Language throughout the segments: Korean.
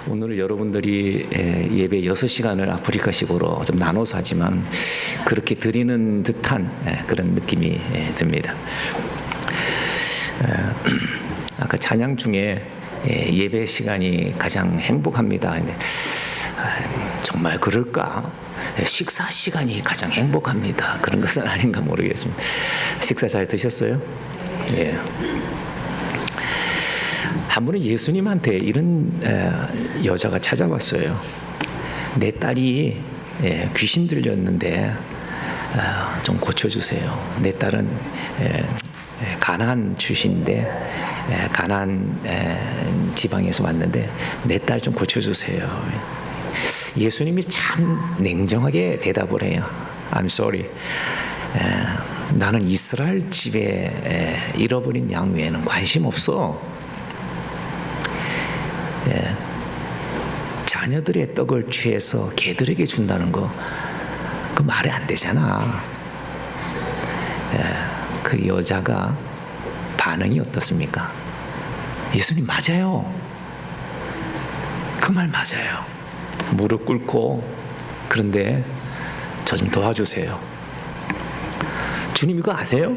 오늘 여러분들이 예배 6시간을 아프리카식으로 좀 나눠서 하지만 그렇게 드리는 듯한 그런 느낌이 듭니다. 아까 찬양 중에 예배 시간이 가장 행복합니다. 근데 정말 그럴까? 식사 시간이 가장 행복합니다. 그런 것은 아닌가 모르겠습니다. 식사 잘 드셨어요? 예. 한 번은 예수님한테 이런 여자가 찾아왔어요. 내 딸이 귀신 들렸는데 좀 고쳐주세요. 내 딸은 가나안 출신인데 가나안 지방에서 왔는데 내 딸 좀 고쳐주세요. 예수님이 참 냉정하게 대답을 해요. I'm sorry. 나는 이스라엘 집에 잃어버린 양 외에는 관심 없어. 자녀들의 떡을 취해서 개들에게 준다는 거, 그 말이 안 되잖아. 그 여자가 반응이 어떻습니까? 예수님 맞아요. 그 말 맞아요. 무릎 꿇고, 그런데 저 좀 도와주세요. 주님 이거 아세요?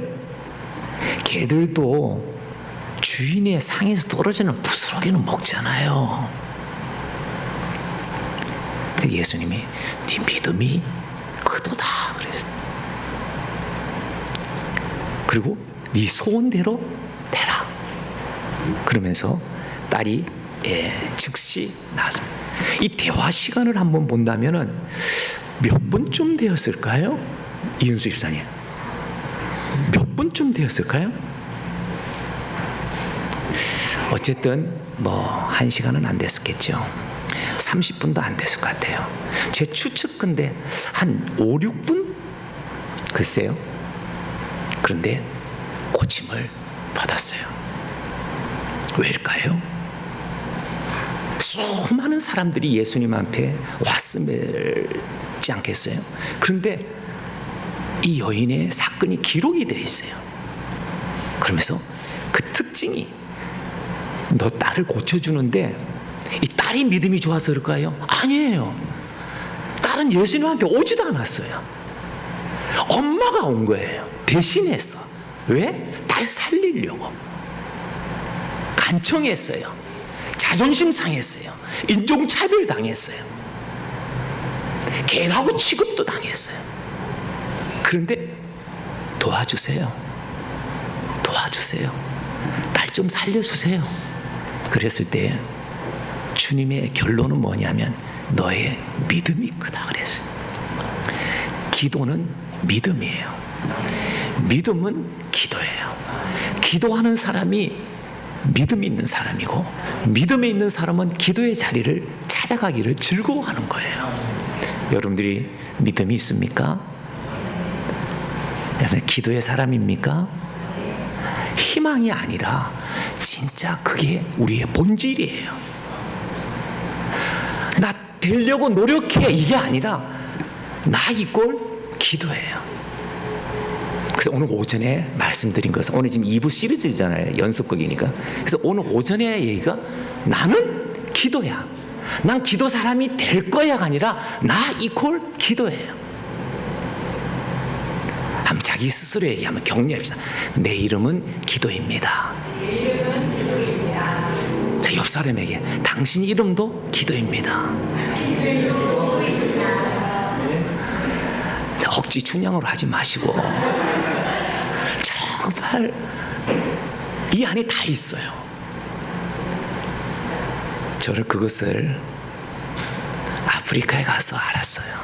개들도 주인의 상에서 떨어지는 부스러기는 먹잖아요. 예수님이 네 믿음이 크도다 그랬어요. 그리고 네 소원대로 되라. 그러면서 딸이 즉시 나왔습니다. 이 대화 시간을 한번 본다면은 몇 분쯤 되었을까요? 이윤수 집사님, 몇 분쯤 되었을까요? 어쨌든 뭐 1시간은 안 됐었겠죠. 30분도 안 됐을 것 같아요. 제 추측근데 한 5, 6분? 글쎄요. 그런데 고침을 받았어요. 왜일까요? 수많은 사람들이 예수님 앞에 왔음지 않겠어요? 그런데 이 여인의 사건이 기록이 되어 있어요. 그러면서 그 특징이 너 딸을 고쳐주는데 이 딸이 믿음이 좋아서 그럴까요? 아니에요. 딸은 예수님한테 오지도 않았어요. 엄마가 온 거예요. 대신했어. 왜? 딸 살리려고. 간청했어요. 자존심 상했어요. 인종차별 당했어요. 개라고 취급도 당했어요. 그런데 도와주세요. 도와주세요. 딸 좀 살려주세요. 그랬을 때 주님의 결론은 뭐냐면 너의 믿음이 크다 그랬어요. 기도는 믿음이에요. 믿음은 기도예요. 기도하는 사람이 믿음이 있는 사람이고 믿음에 있는 사람은 기도의 자리를 찾아가기를 즐거워하는 거예요. 여러분들이 믿음이 있습니까? 여러분 기도의 사람입니까? 희망이 아니라 진짜 그게 우리의 본질이에요. 나 되려고 노력해 이게 아니라 나 이꼴 기도예요. 그래서 오늘 오전에 말씀드린 것은 오늘 지금 2부 시리즈잖아요. 연속극이니까. 그래서 오늘 오전에 얘기가 나는 기도야. 난 기도 사람이 될 거야가 아니라 나 이꼴 기도예요. 한번 자기 스스로 얘기하면 격려합시다. 내 이름은 기도입니다. 자, 옆 사람에게 당신 이름도 기도입니다. 억지 춘향으로 하지 마시고 정말 이 안에 다 있어요. 저는 그것을 아프리카에 가서 알았어요.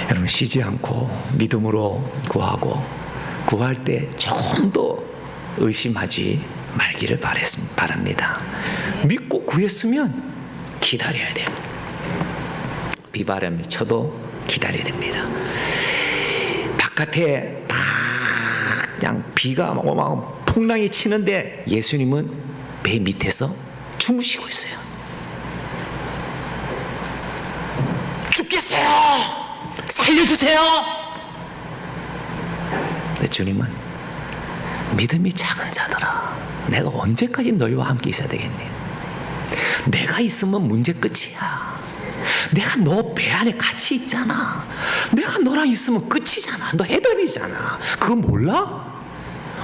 여러분 쉬지 않고 믿음으로 구하고 구할 때 조금 더 의심하지 말기를 바랍니다. 믿고 구했으면 기다려야 돼요. 비바람이 쳐도 기다려야 됩니다. 바깥에 막 그냥 비가 막 풍랑이 치는데 예수님은 배 밑에서 주무시고 있어요. 죽겠어요. 살려주세요. 근데 주님은 믿음이 작은 자들아, 내가 언제까지 너희와 함께 있어야 되겠니? 내가 있으면 문제 끝이야. 내가 너 배 안에 같이 있잖아. 내가 너랑 있으면 끝이잖아. 너 해답이잖아. 그거 몰라?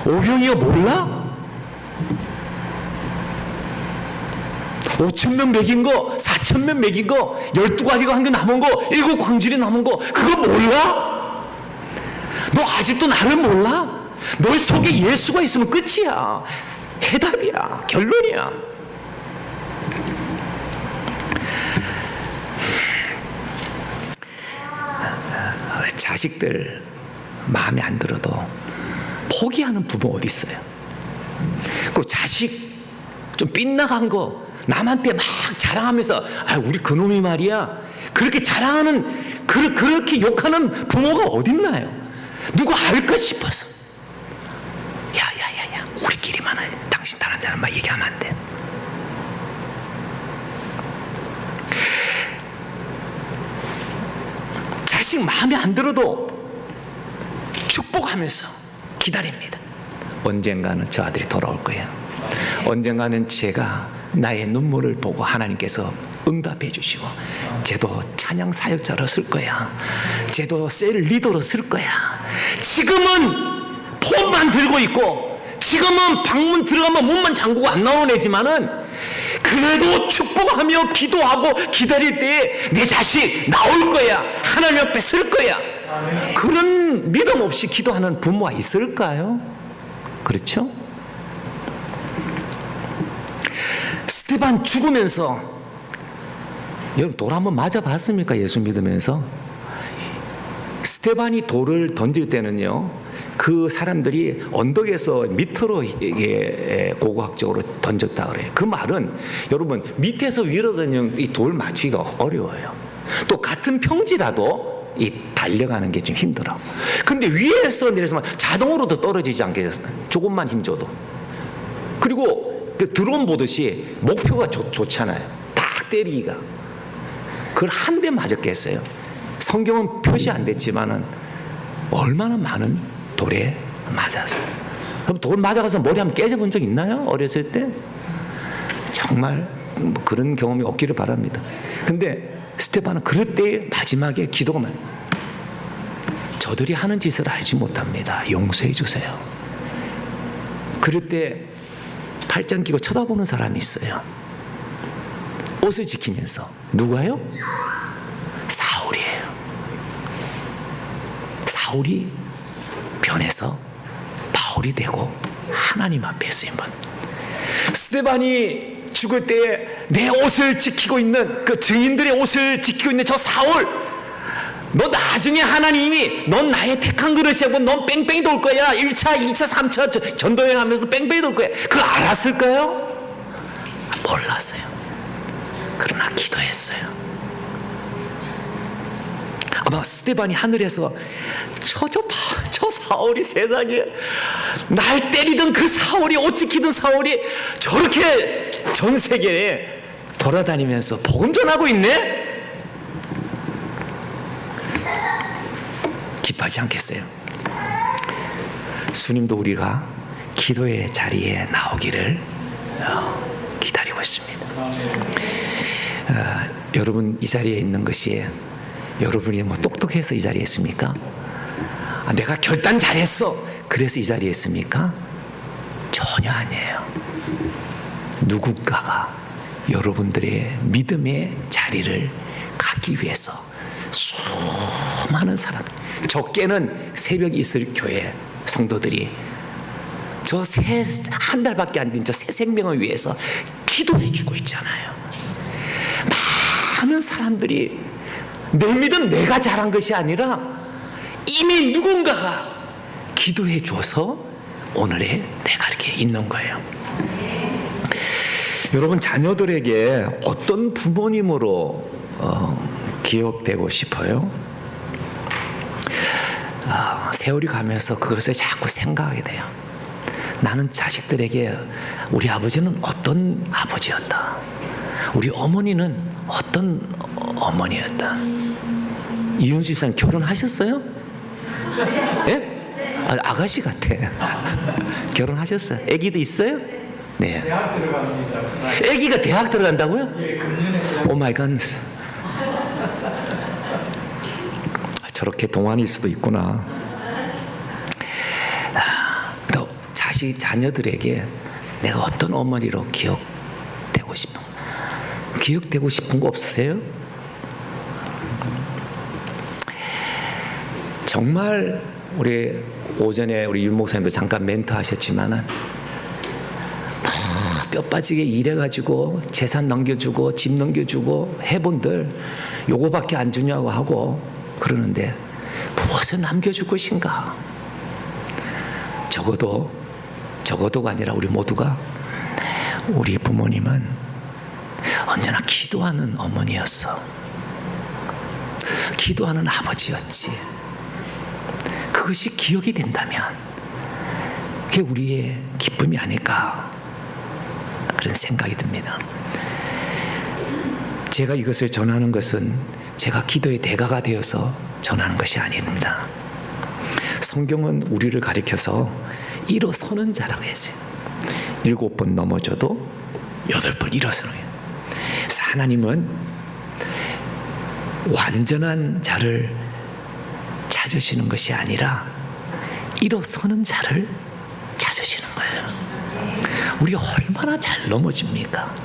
오병이어 몰라? 5,000명 먹인 거, 4,000명 먹인 거, 12가지가 한 개 남은 거, 7광줄이 남은 거, 그거 몰라? 너 아직도 나를 몰라? 너 속에 예수가 있으면 끝이야. 해답이야. 결론이야. 자식들 마음에 안 들어도 포기하는 부모 어디 있어요? 그 자식 좀 빗나간 거 남한테 막 자랑하면서 우리 그놈이 말이야, 그렇게 자랑하는, 그렇게 욕하는 부모가 어딨나요? 누구 알까 싶어서. 야야야야, 우리끼리만 해. 당신 다른 사람만 얘기하면 안 돼. 자식 마음에 안 들어도 축복하면서 기다립니다. 언젠가는 저 아들이 돌아올 거예요. 언젠가는 제가 나의 눈물을 보고 하나님께서 응답해 주시고 쟤도 찬양 사역자로 쓸 거야. 쟤도 셀 리더로 쓸 거야. 지금은 폰만 들고 있고, 지금은 방문 들어가면 문만 잠그고 안 나오는 애지만은 그래도 축복하며 기도하고 기다릴 때에 내 자식 나올 거야. 하나님 옆에 쓸 거야. 그런 믿음 없이 기도하는 부모가 있을까요? 그렇죠? 스테반 죽으면서, 여러분 돌 한번 맞아봤습니까? 예수 믿으면서. 스테반이 돌을 던질 때는요, 그 사람들이 언덕에서 밑으로 고고학적으로 던졌다 그래요. 그 말은 여러분 밑에서 위로 던지는 이 돌 맞추기가 어려워요. 또 같은 평지라도 이 달려가는 게 좀 힘들어. 근데 위에서 내려서 자동으로도 떨어지지 않게 조금만 힘줘도. 그리고 그 드론 보듯이 목표가 좋잖아요. 딱 때리기가. 그걸 한 대 맞았겠어요. 성경은 표시 안 됐지만은 얼마나 많은 돌에 맞아서. 그럼 돌 맞아가서 머리 한번 깨져본 적 있나요? 어렸을 때? 정말 그런 경험이 없기를 바랍니다. 근데 스테반은 그럴 때 마지막에 기도가 저들이 하는 짓을 알지 못합니다. 용서해 주세요. 그럴 때 팔짱 끼고 쳐다보는 사람이 있어요. 옷을 지키면서. 누가요? 사울이에요. 사울이 변해서 바울이 되고 하나님 앞에 쓰임받. 스테반이 죽을 때 내 옷을 지키고 있는 그 증인들의 옷을 지키고 있는 저 사울, 너 나중에 하나님이 넌 나의 택한 그릇이고 넌 뺑뺑이 돌 거야. 1차, 2차, 3차 전도여행 하면서 뺑뺑이 돌 거야. 그거 알았을까요? 몰랐어요. 그러나 기도했어요. 아마 스테반이 하늘에서 저 사울이 세상에 날 때리던 그 사울이, 옷 지키던 사울이 저렇게 전 세계에 돌아다니면서 복음 전하고 있네? 기뻐하지 않겠어요? 주님도 우리가 기도의 자리에 나오기를 기다리고 있습니다. 여러분 이 자리에 있는 것이 여러분이 뭐 똑똑해서 이 자리에 있습니까? 내가 결단 잘했어 그래서 이 자리에 있습니까? 전혀 아니에요. 누군가가 여러분들의 믿음의 자리를 갖기 위해서 수많은 사람, 적게는 새벽 이슬 교회 성도들이 저 한 달밖에 안 된 저 새 생명을 위해서 기도해 주고 있잖아요. 많은 사람들이 내 믿음 내가 잘한 것이 아니라 이미 누군가가 기도해 줘서 오늘의 내가 이렇게 있는 거예요. 여러분 자녀들에게 어떤 부모님으로 기억되고 싶어요? 세월이 가면서 그것을 자꾸 생각하게 돼요. 나는 자식들에게 우리 아버지는 어떤 아버지였다. 우리 어머니는 어떤 어머니였다. 이윤수 집사님 결혼하셨어요? 예? 아가씨 같아. 결혼하셨어요? 아기도 있어요? 네. 대학 들어갑니다. 아기가 대학 들어간다고요? 예, 금년에 오 마이 갓. 저렇게 동안일 수도 있구나. 또 자녀들에게 내가 어떤 어머니로 기억되고 싶은 거 없으세요? 정말 우리 오전에 우리 윤 목사님도 잠깐 멘트 하셨지만은 뼈 빠지게 일해가지고 재산 넘겨주고 집 넘겨주고 해본들 요거밖에 안 주냐고 하고 그러는데 무엇을 남겨줄 것인가? 적어도가 아니라 우리 모두가 우리 부모님은 언제나 기도하는 어머니였어. 기도하는 아버지였지. 그것이 기억이 된다면 그게 우리의 기쁨이 아닐까 그런 생각이 듭니다. 제가 이것을 전하는 것은 제가 기도의 대가가 되어서 전하는 것이 아닙니다. 성경은 우리를 가리켜서 일어서는 자라고 했어요. 7번 넘어져도 8번 일어서는 거예요. 그래서 하나님은 완전한 자를 찾으시는 것이 아니라 일어서는 자를 찾으시는 거예요. 우리가 얼마나 잘 넘어집니까?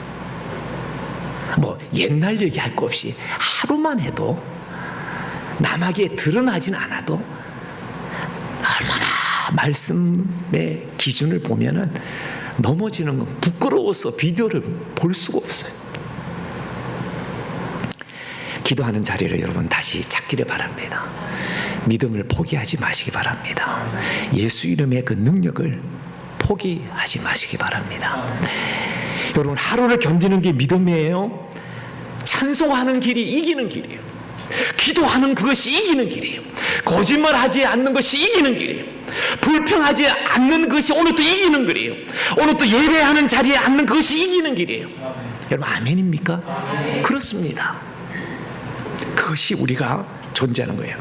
뭐 옛날 얘기할 거 없이 하루만 해도 남에게 드러나진 않아도 얼마나 말씀의 기준을 보면은 넘어지는 건 부끄러워서 비디오를 볼 수가 없어요. 기도하는 자리를 여러분 다시 찾기를 바랍니다. 믿음을 포기하지 마시기 바랍니다. 예수 이름의 그 능력을 포기하지 마시기 바랍니다. 여러분 하루를 견디는 게 믿음이에요. 찬송하는 길이 이기는 길이에요. 기도하는 그것이 이기는 길이에요. 거짓말하지 않는 것이 이기는 길이에요. 불평하지 않는 것이 오늘 또 이기는 길이에요. 오늘 또 예배하는 자리에 앉는 그것이 이기는 길이에요. 여러분 아멘입니까? 그렇습니다. 그것이 우리가 존재하는 거예요.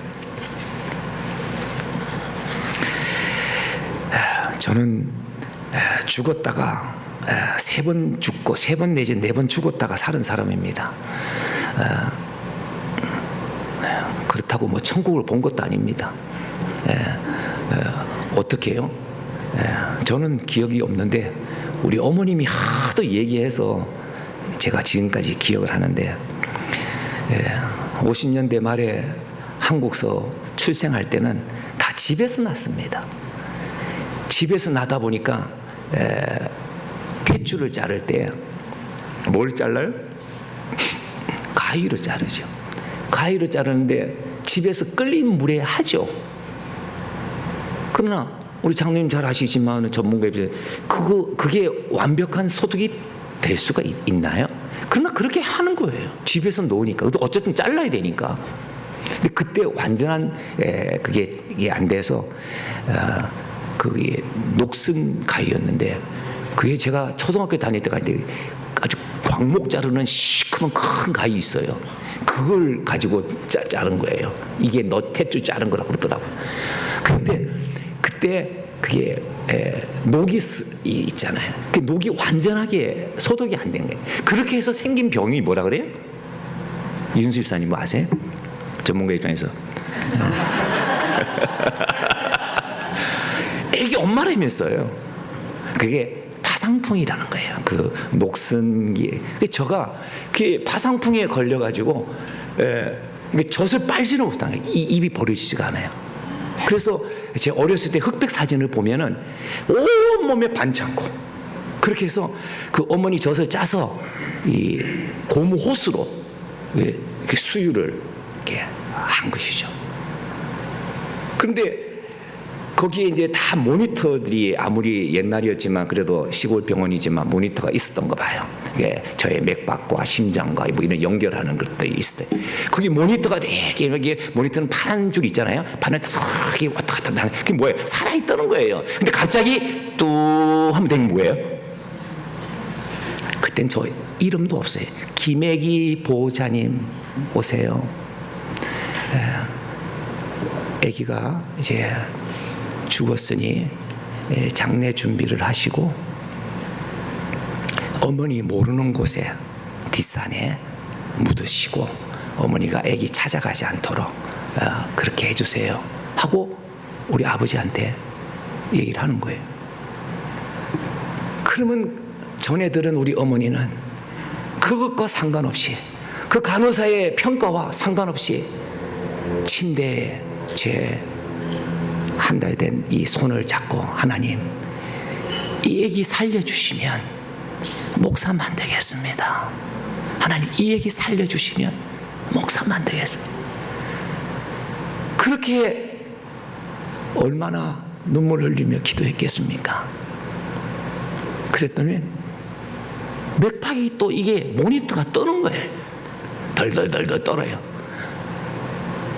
저는 죽었다가 3번 죽고 3번 내지 4번 죽었다가 살은 사람입니다. 그렇다고 뭐 천국을 본 것도 아닙니다. 어떻게 해요? 저는 기억이 없는데 우리 어머님이 하도 얘기해서 제가 지금까지 기억을 하는데 50년대 말에 한국서 출생할 때는 다 집에서 났습니다. 집에서 나다 보니까 탯줄을 자를 때 뭘 잘라요? 가위로 자르죠. 가위로 자르는데 집에서 끓인 물에 하죠. 그러나 우리 장로님 잘 아시지만 전문가입니다. 그게 완벽한 소득이 될 수가 있나요? 그러나 그렇게 하는 거예요. 집에서 놓으니까. 어쨌든 잘라야 되니까. 근데 그때 완전한 그게 안 돼서 그게 녹슨 가위였는데 그게 제가 초등학교 다닐 때가 있는데 아주 광목 자르는 시커먼 큰 가위 있어요. 그걸 가지고 자른 거예요. 이게 너 탯줄 자른 거라고 그러더라고요. 근데 그때 그게 녹이 있잖아요. 그 녹이 완전하게 소독이 안 된 거예요. 그렇게 해서 생긴 병이 뭐라 그래요? 윤수 집사님 뭐 아세요? 전문가 입장에서. 애기 엄마라면서요. 그게 파상풍이라는 거예요. 그 녹슨기. 저가 그 파상풍에 걸려가지고 젖을 빨지를 못한 거예요. 입이 버려지지가 않아요. 그래서 제 어렸을 때 흑백 사진을 보면은 온몸에 반창고 그렇게 해서 그 어머니 젖을 짜서 이 고무 호스로 이렇게 수유를 이렇게 한 것이죠. 그런데 거기에 이제 다 모니터들이 아무리 옛날이었지만 그래도 시골 병원이지만 모니터가 있었던 거 봐요. 이게 저의 맥박과 심장과 뭐 이런 연결하는 것들이 있을 때 거기 모니터가 이렇게 모니터는 파란 줄 있잖아요. 파란 줄 왔다 갔다 하는 그게 뭐예요? 살아 있다는 거예요. 근데 갑자기 또 하면 되는 뭐예요? 그땐 저 이름도 없어요. 김애기 보호자님 오세요. 아기가 이제 죽었으니 장례 준비를 하시고 어머니 모르는 곳에 뒷산에 묻으시고 어머니가 아기 찾아가지 않도록 그렇게 해주세요 하고 우리 아버지한테 얘기를 하는 거예요. 그러면 전에 들은 우리 어머니는 그것과 상관없이 그 간호사의 평가와 상관없이 침대에 제 한 달 된 이 손을 잡고 하나님 이 애기 살려주시면 목사 만들겠습니다. 하나님 이 애기 살려주시면 목사 만들겠습니다. 그렇게 얼마나 눈물 흘리며 기도했겠습니까? 그랬더니 맥박이 또 이게 모니터가 떠는 거예요. 덜덜덜덜 떨어요.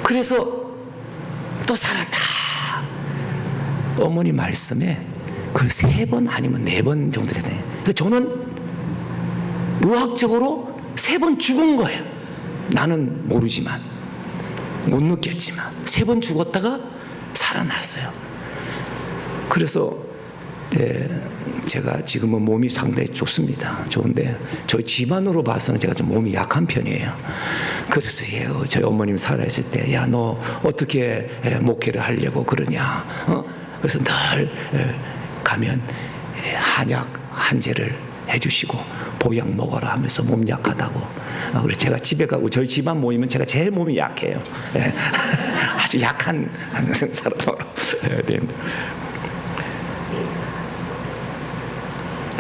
그래서 또 살았다. 어머니 말씀에 그 3번 아니면 4번 정도 되네요. 저는 의학적으로 3번 죽은 거예요. 나는 모르지만 못 느꼈지만 3번 죽었다가 살아났어요. 그래서 제가 지금은 몸이 상당히 좋습니다. 좋은데 저희 집안으로 봐서는 제가 좀 몸이 약한 편이에요. 그래서 저희 어머님 살아있을 때 야 너 어떻게 목회를 하려고 그러냐. 그래서 늘 가면 한약 한제를 해주시고 보약 먹어라 하면서 몸 약하다고. 그래서 제가 집에 가고 저희 집안 모이면 제가 제일 몸이 약해요. 아주 약한 사람으로 됩니다.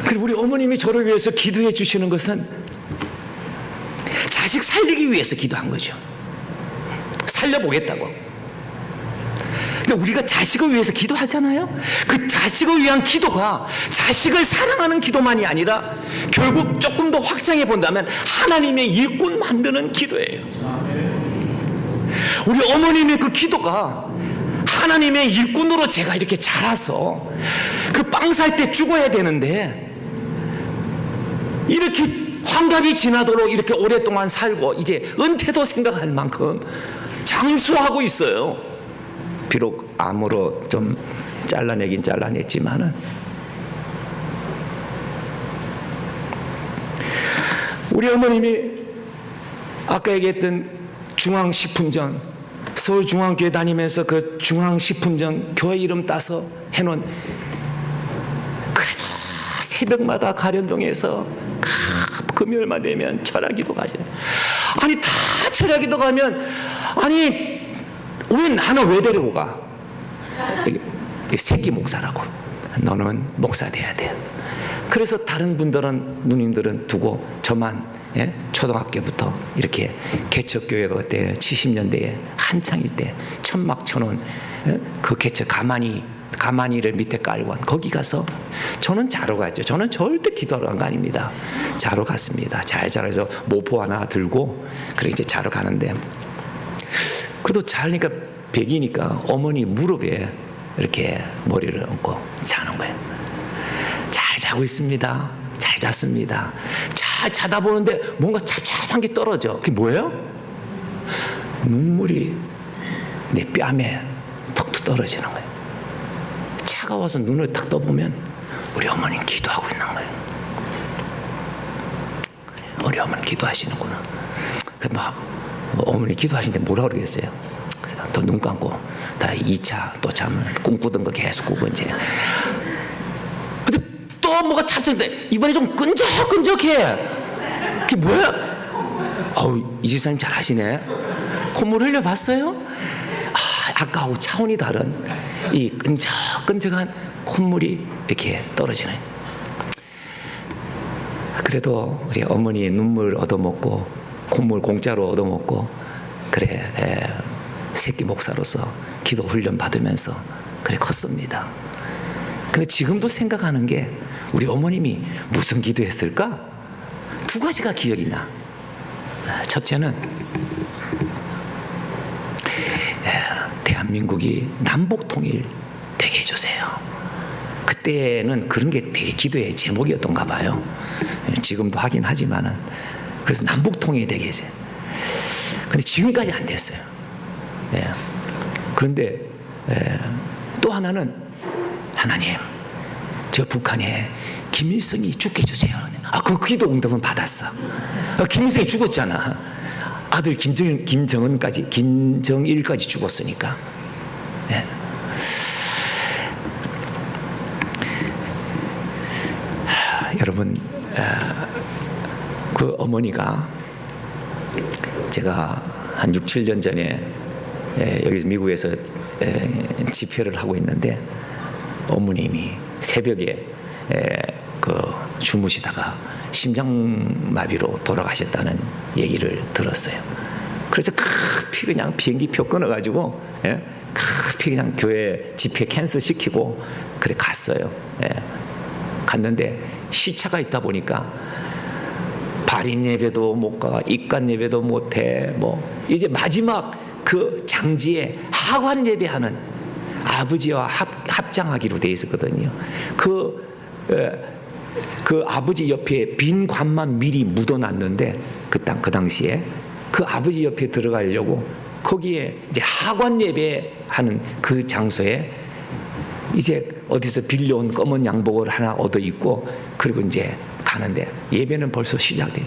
그리고 우리 어머님이 저를 위해서 기도해 주시는 것은 자식 살리기 위해서 기도한 거죠. 살려보겠다고. 근데 우리가 자식을 위해서 기도하잖아요. 그 자식을 위한 기도가 자식을 사랑하는 기도만이 아니라 결국 조금 더 확장해 본다면 하나님의 일꾼 만드는 기도예요. 우리 어머님의 그 기도가 하나님의 일꾼으로 제가 이렇게 자라서 그 빵 살 때 죽어야 되는데 이렇게 환갑이 지나도록 이렇게 오랫동안 살고 이제 은퇴도 생각할 만큼 장수하고 있어요. 비록 암으로 좀 잘라내긴 잘라냈지만은 우리 어머님이 아까 얘기했던 중앙식품전 서울중앙교회 다니면서 그 중앙식품전 교회 이름 따서 해놓은 그래도 새벽마다 가련동에서 금요일만 되면 철야기도 가죠. 아니 다 철야기도 가면 아니 왜 나는 왜 데리고 가? 새끼 목사라고. 너는 목사 돼야 돼. 그래서 다른 분들은 누님들은 두고 저만 초등학교부터 이렇게 개척교회가 그때 70년대에 한창일 때 천막 쳐놓은 그 개척 가마니를 밑에 깔고 거기 가서 저는 자러 갔죠. 저는 절대 기도하러 간 거 아닙니다. 자러 갔습니다. 잘 자라서 모포 하나 들고 그래 이제 자러 가는데 그래도 자니까 백이니까 어머니 무릎에 이렇게 머리를 얹고 자는 거예요. 잘 자고 있습니다. 잘 잤습니다. 잘 자다 보는데 뭔가 찹찹한 게 떨어져. 그게 뭐예요? 눈물이 내 뺨에 툭툭 떨어지는 거예요. 차가워서 눈을 딱 떠보면 우리 어머니는 기도하고 있는 거예요. 우리 어머니 기도하시는구나. 그래서 막 어머니 기도하시는데 뭐라 그러겠어요? 또 눈 감고 다 2차 또 잠을 꿈꾸던 거 계속 꾸고 이제 근데 또 뭐가 찹찹한데 이번에 좀 끈적끈적해. 그게 뭐야? 아우 이 집사님 잘 아시네. 콧물 흘려봤어요? 아까하고 차원이 다른 이 끈적끈적한 콧물이 이렇게 떨어지네. 그래도 우리 어머니 눈물 얻어먹고 콧물 공짜로 얻어먹고 그래 새끼 목사로서 기도 훈련 받으면서 그래 컸습니다. 근데 지금도 생각하는 게 우리 어머님이 무슨 기도했을까? 2가지가 기억이 나. 첫째는 대한민국이 남북 통일 되게 해주세요. 그때는 그런 게 되게 기도의 제목이었던가 봐요. 지금도 하긴 하지만은 그래서 남북 통일이 되게 해줘요. 근데 지금까지 안 됐어요. 그런데 또 하나는 하나님, 저 북한에 김일성이 죽게 해주세요. 그 기도 응답은 받았어. 김일성이 죽었잖아. 아들 김정일까지 죽었으니까. 네. 여러분, 그 어머니가 제가 한 6, 7년 전에 여기 미국에서 집회를 하고 있는데 어머님이 새벽에 주무시다가 심장마비로 돌아가셨다는 얘기를 들었어요. 그래서 급히 그냥 비행기표 끊어가지고 급히 그냥 교회 집회 캔슬 시키고 그래 갔어요. 갔는데 시차가 있다 보니까 발인 예배도 못 가, 입관 예배도 못 해. 이제 마지막 그 장지에 하관 예배하는 아버지와 합장하기로 돼 있었거든요. 그 아버지 옆에 빈 관만 미리 묻어놨는데 그 당시에 그 아버지 옆에 들어가려고 거기에 이제 하관 예배하는 그 장소에 이제 어디서 빌려온 검은 양복을 하나 얻어 입고 그리고 이제 가는데 예배는 벌써 시작돼요.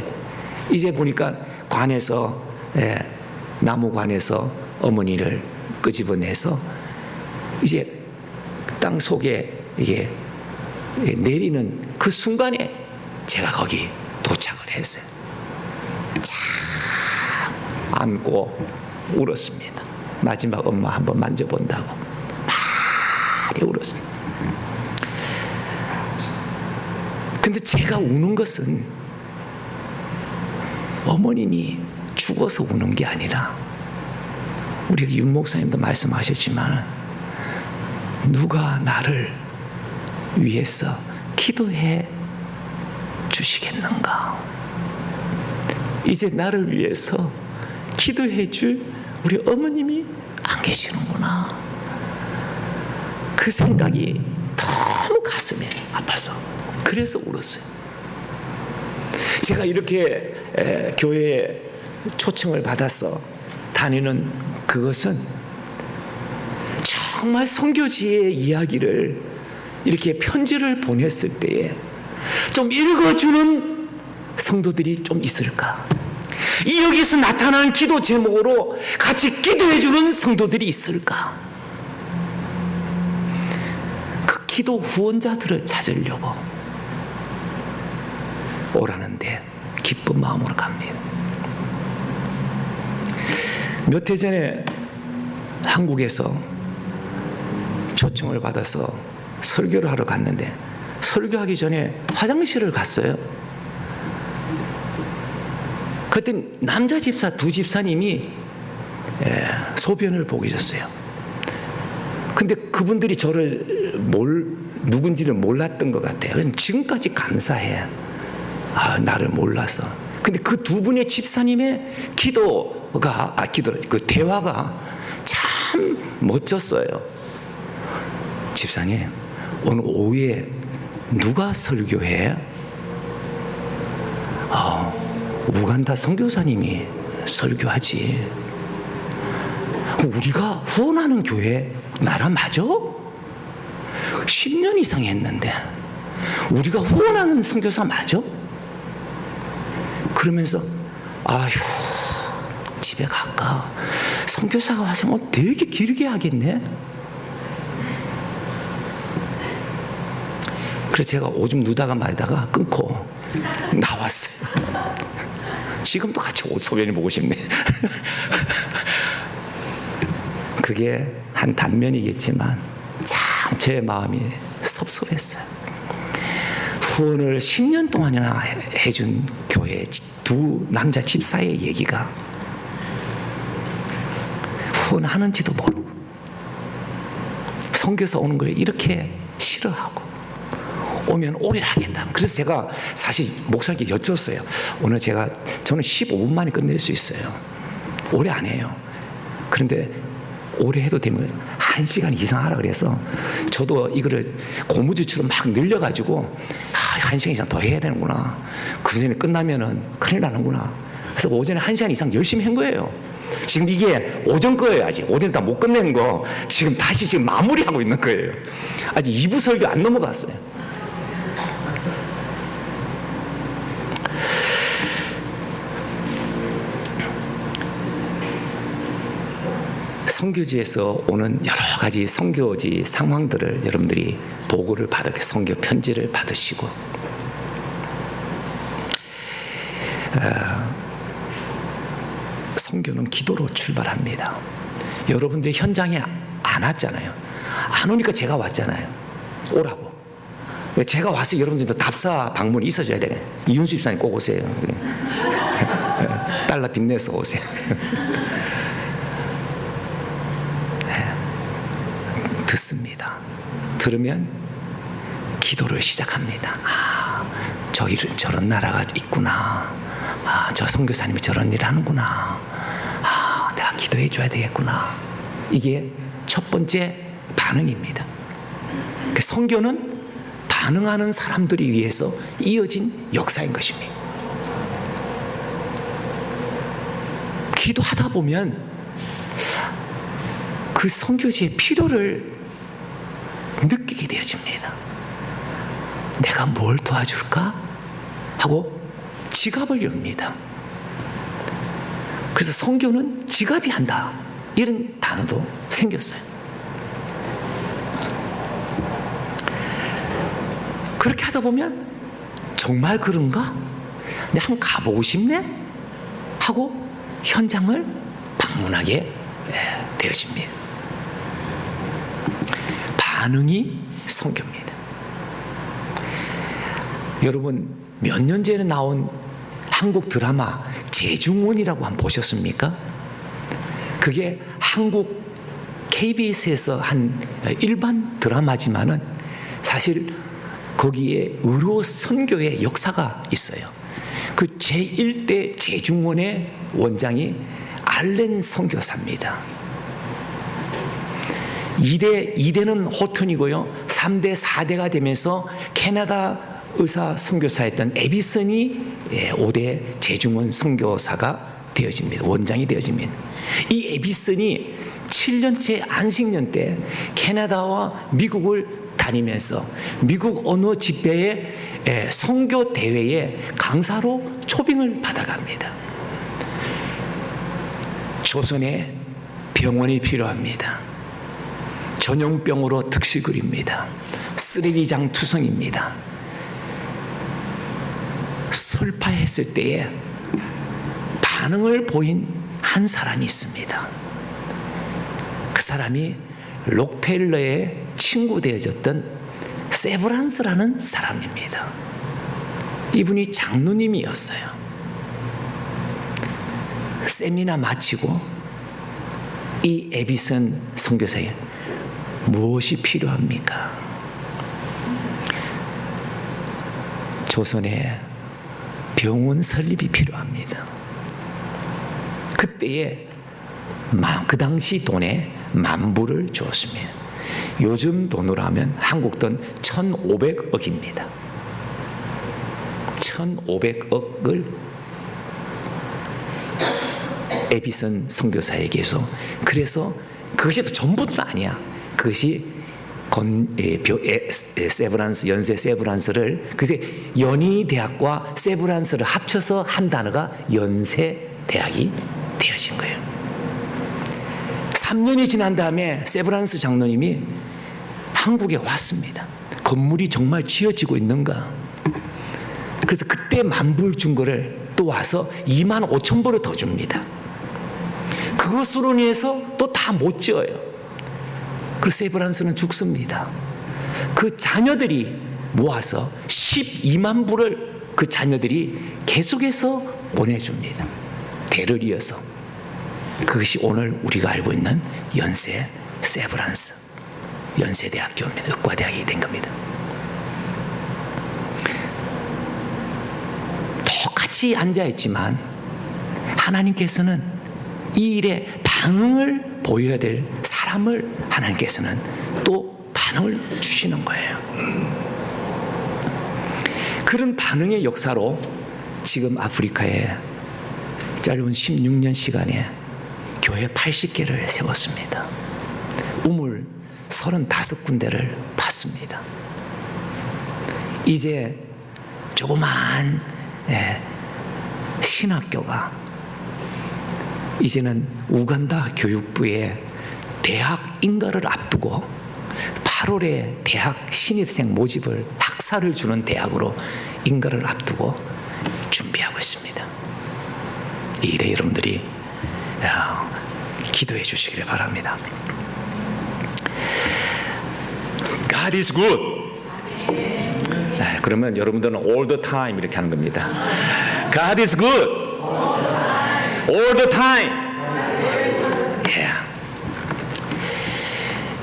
이제 보니까 관에서 나무관에서 어머니를 끄집어내서 이제 땅 속에 이게 내리는 그 순간에 제가 거기 도착을 했어요. 참 안고 울었습니다. 마지막 엄마 한번 만져본다고 많이 울었습니다. 근데 제가 우는 것은 어머님이 죽어서 우는 게 아니라 우리 윤 목사님도 말씀하셨지만 누가 나를 위해서 기도해 주시겠는가? 이제 나를 위해서 기도해 줄 우리 어머님이 안 계시는구나. 그 생각이 너무 가슴에 아파서 그래서 울었어요. 제가 이렇게 교회에 초청을 받아서 다니는 그것은 정말 선교지의 이야기를 이렇게 편지를 보냈을 때에 좀 읽어주는 성도들이 좀 있을까? 여기서 나타나는 기도 제목으로 같이 기도해주는 성도들이 있을까? 그 기도 후원자들을 찾으려고 오라는데 기쁜 마음으로 갑니다. 몇 해 전에 한국에서 초청을 받아서 설교를 하러 갔는데 설교하기 전에 화장실을 갔어요. 그때 남자 집사 두 집사님이 소변을 보고 계셨어요. 근데 그분들이 저를 누군지를 몰랐던 것 같아요. 지금까지 감사해. 나를 몰라서. 근데 그 두 분의 집사님의 그 대화가 참 멋졌어요. 집사님, 오늘 오후에 누가 설교해? 우간다 선교사님이 설교하지. 우리가 후원하는 교회 나라 맞아? 10년 이상 했는데 우리가 후원하는 선교사 맞아? 그러면서 아휴 집에 갈까? 선교사가 와서 되게 길게 하겠네. 그래서 제가 오줌 누다가 말다가 끊고 나왔어요. 지금도 같이 소변을 보고 싶네. 그게 한 단면이겠지만 참 제 마음이 섭섭했어요. 후원을 10년 동안이나 해준 교회 두 남자 집사의 얘기가 후원하는지도 모르고 선교사 오는 걸 이렇게 싫어하고 오면 오래 하겠다. 그래서 제가 사실 목사님께 여쭸어요. 오늘 저는 15분 만에 끝낼 수 있어요. 오래 안 해요. 그런데 오래 해도 되면 1시간 이상 하라 그래서 저도 이거를 고무줄처럼 막 늘려가지고 1시간 이상 더 해야 되는구나. 그 전에 끝나면은 큰일 나는구나. 그래서 오전에 1시간 이상 열심히 한 거예요. 지금 이게 오전 거예요. 아직 오전 다 못 끝낸 거 지금 다시 지금 마무리하고 있는 거예요. 아직 2부 설교 안 넘어갔어요. 선교지에서 오는 여러 가지 선교지 상황들을 여러분들이 보고를 받게 선교 편지를 받으시고 선교는 기도로 출발합니다. 여러분들이 현장에 안 왔잖아요. 안 오니까 제가 왔잖아요. 오라고. 제가 와서 여러분들도 답사 방문이 있어줘야 되네. 이윤수 집사님 꼭 오세요. 달러 빚내서 오세요. 듣습니다. 들으면 기도를 시작합니다. 아, 저기 저런 나라가 있구나. 아, 저 선교사님이 저런 일을 하는구나. 아, 내가 기도해 줘야 되겠구나. 이게 첫 번째 반응입니다. 선교는 반응하는 사람들이 위해서 이어진 역사인 것입니다. 기도하다 보면 그 선교지의 필요를 느끼게 되어집니다. 내가 뭘 도와줄까? 하고 지갑을 엽니다. 그래서 선교는 지갑이 한다. 이런 단어도 생겼어요. 그렇게 하다 보면 정말 그런가? 내가 한번 가보고 싶네? 하고 현장을 방문하게 되어집니다. 반응이 선교입니다. 여러분 몇 년 전에 나온 한국 드라마 재중원이라고 한번 보셨습니까? 그게 한국 KBS에서 한 일반 드라마지만은 사실 거기에 의료 선교의 역사가 있어요. 그 제1대 재중원의 원장이 알렌 선교사입니다. 2대는 호튼이고요. 3대, 4대가 되면서 캐나다 의사 선교사였던 에비슨이 5대 재중원 선교사가 되어집니다. 원장이 되어집니다. 이 에비슨이 7년째 안식년 때 캐나다와 미국을 다니면서 미국 언어 집회의 선교 대회에 강사로 초빙을 받아갑니다. 조선에 병원이 필요합니다. 전염병으로 득실거립니다. 쓰레기장 투성입니다. 설파했을 때에 반응을 보인 한 사람이 있습니다. 그 사람이 록펠러의 친구 되어졌던 세브란스라는 사람입니다. 이분이 장로님이었어요. 세미나 마치고 이 에비슨 선교사에 무엇이 필요합니까? 조선에 병원 설립이 필요합니다. 그때에 그 당시 돈에 10,000불을 주었습니다. 요즘 돈으로 하면 한국 돈 1,500억입니다. 1,500억을 에비슨 선교사에게서, 그래서 그것이 또 전부는 아니야. 그것이 세브란스, 연세 세브란스를, 그래서 연희대학과 세브란스를 합쳐서 한 단어가 연세대학이 되어진 거예요. 3년이 지난 다음에 세브란스 장로님이 한국에 왔습니다. 건물이 정말 지어지고 있는가? 그래서 그때 10,000불 준 거를 또 와서 25,000불을 더 줍니다. 그것으로 인해서 또 다 못 지어요. 그래서 세브란스는 죽습니다. 그 자녀들이 모아서 120,000불을 그 자녀들이 계속해서 보내줍니다. 대를 이어서. 그것이 오늘 우리가 알고 있는 연세 세브란스 연세대학교입니다. 의과대학이 된 겁니다. 똑같이 앉아있지만 하나님께서는 이 일에 반응을 보여야 될 사람을 하나님께서는 또 반응을 주시는 거예요. 그런 반응의 역사로 지금 아프리카에 짧은 16년 시간에 교회 80개를 세웠습니다. 우물 35군데를 팠습니다. 이제 조그만 신학교가 이제는 우간다 교육부의 대학 인가를 앞두고 8월에 대학 신입생 모집을 학사를 주는 대학으로 인가를 앞두고 준비하고 있습니다. 이 일에 여러분들이 기도해 주시기를 바랍니다. God is good. 그러면 여러분들은 all the time 이렇게 하는 겁니다. God is good. All the time. Yeah.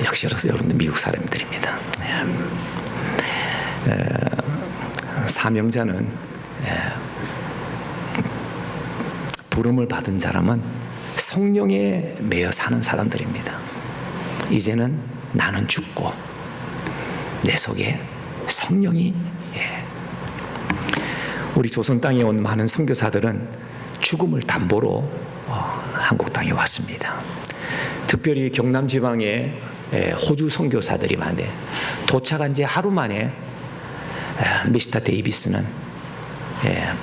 역시 여러분들 미국 사람들입니다. 사명자는 부름을 받은 사람은 성령에 매여 사는 사람들입니다. 이제는 나는 죽고 내 속에 성령이 우리 조선 땅에 온 많은 선교사들은 죽음을 담보로 한국 땅에 왔습니다. 특별히 경남 지방에 호주 선교사들이 많은데 도착한 지 하루 만에 미스터 데이비스는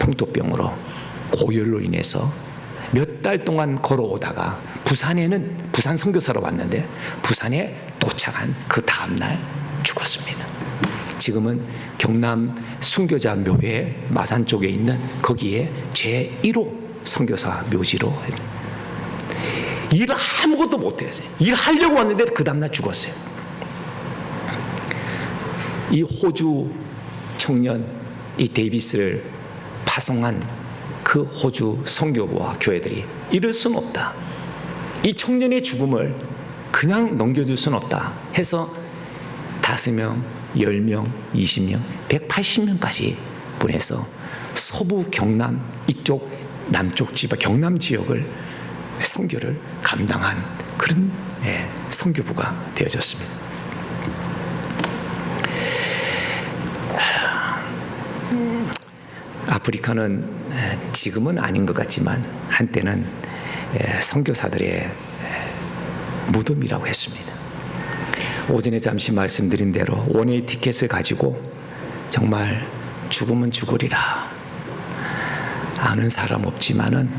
풍토병으로 고열로 인해서 몇 달 동안 걸어오다가 부산 선교사로 왔는데 부산에 도착한 그 다음날 죽었습니다. 지금은 경남 순교자 묘회 마산 쪽에 있는 거기에 제1호 선교사 묘지로 일을 아무것도 못해요. 일하려고 왔는데 그 다음날 죽었어요. 이 호주 청년 이 데이비스를 파송한 그 호주 선교부와 교회들이 이럴 수는 없다. 이 청년의 죽음을 그냥 넘겨줄 수는 없다 해서 5명, 10명, 20명, 180명까지 보내서 서부 경남 이쪽 남쪽 지방 경남 지역을 선교를 감당한 그런 선교부가 되어졌습니다. 아프리카는 지금은 아닌 것 같지만 한때는 선교사들의 무덤이라고 했습니다. 오전에 잠시 말씀드린 대로 원웨이 티켓을 가지고 정말 죽으면 죽으리라 아는 사람 없지만은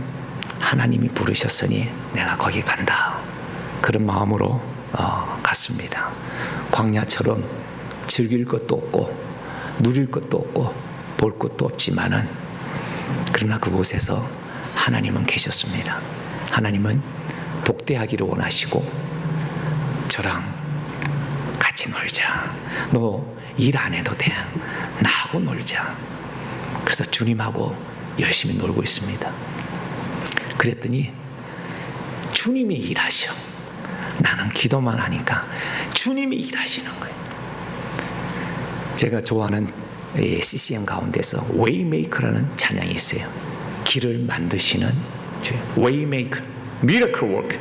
하나님이 부르셨으니 내가 거기 간다 그런 마음으로 갔습니다. 광야처럼 즐길 것도 없고 누릴 것도 없고 볼 것도 없지만은 그러나 그곳에서 하나님은 계셨습니다. 하나님은 독대하기를 원하시고 저랑 같이 놀자. 너 일 안 해도 돼. 나하고 놀자. 그래서 주님하고 열심히 놀고 있습니다. 그랬더니 주님이 일하셔. 나는 기도만 하니까 주님이 일하시는 거예요. 제가 좋아하는 CCM 가운데서 Waymaker라는 찬양이 있어요. 길을 만드시는 Waymaker, Miracle Worker,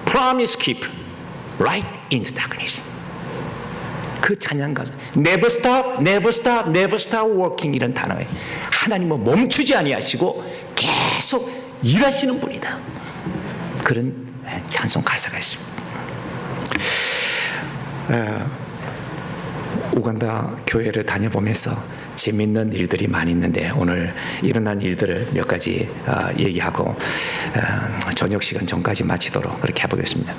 Promise Keeper, Light in the Darkness. 그 찬양 가서 Never stop, never stop, never stop working 이런 단어에 하나님은 멈추지 아니하시고 계속 일하시는 분이다. 그런 찬송 가사가 있습니다. 우간다 교회를 다녀보면서 재미있는 일들이 많이 있는데 오늘 일어난 일들을 몇 가지 얘기하고 저녁 시간 전까지 마치도록 그렇게 해보겠습니다.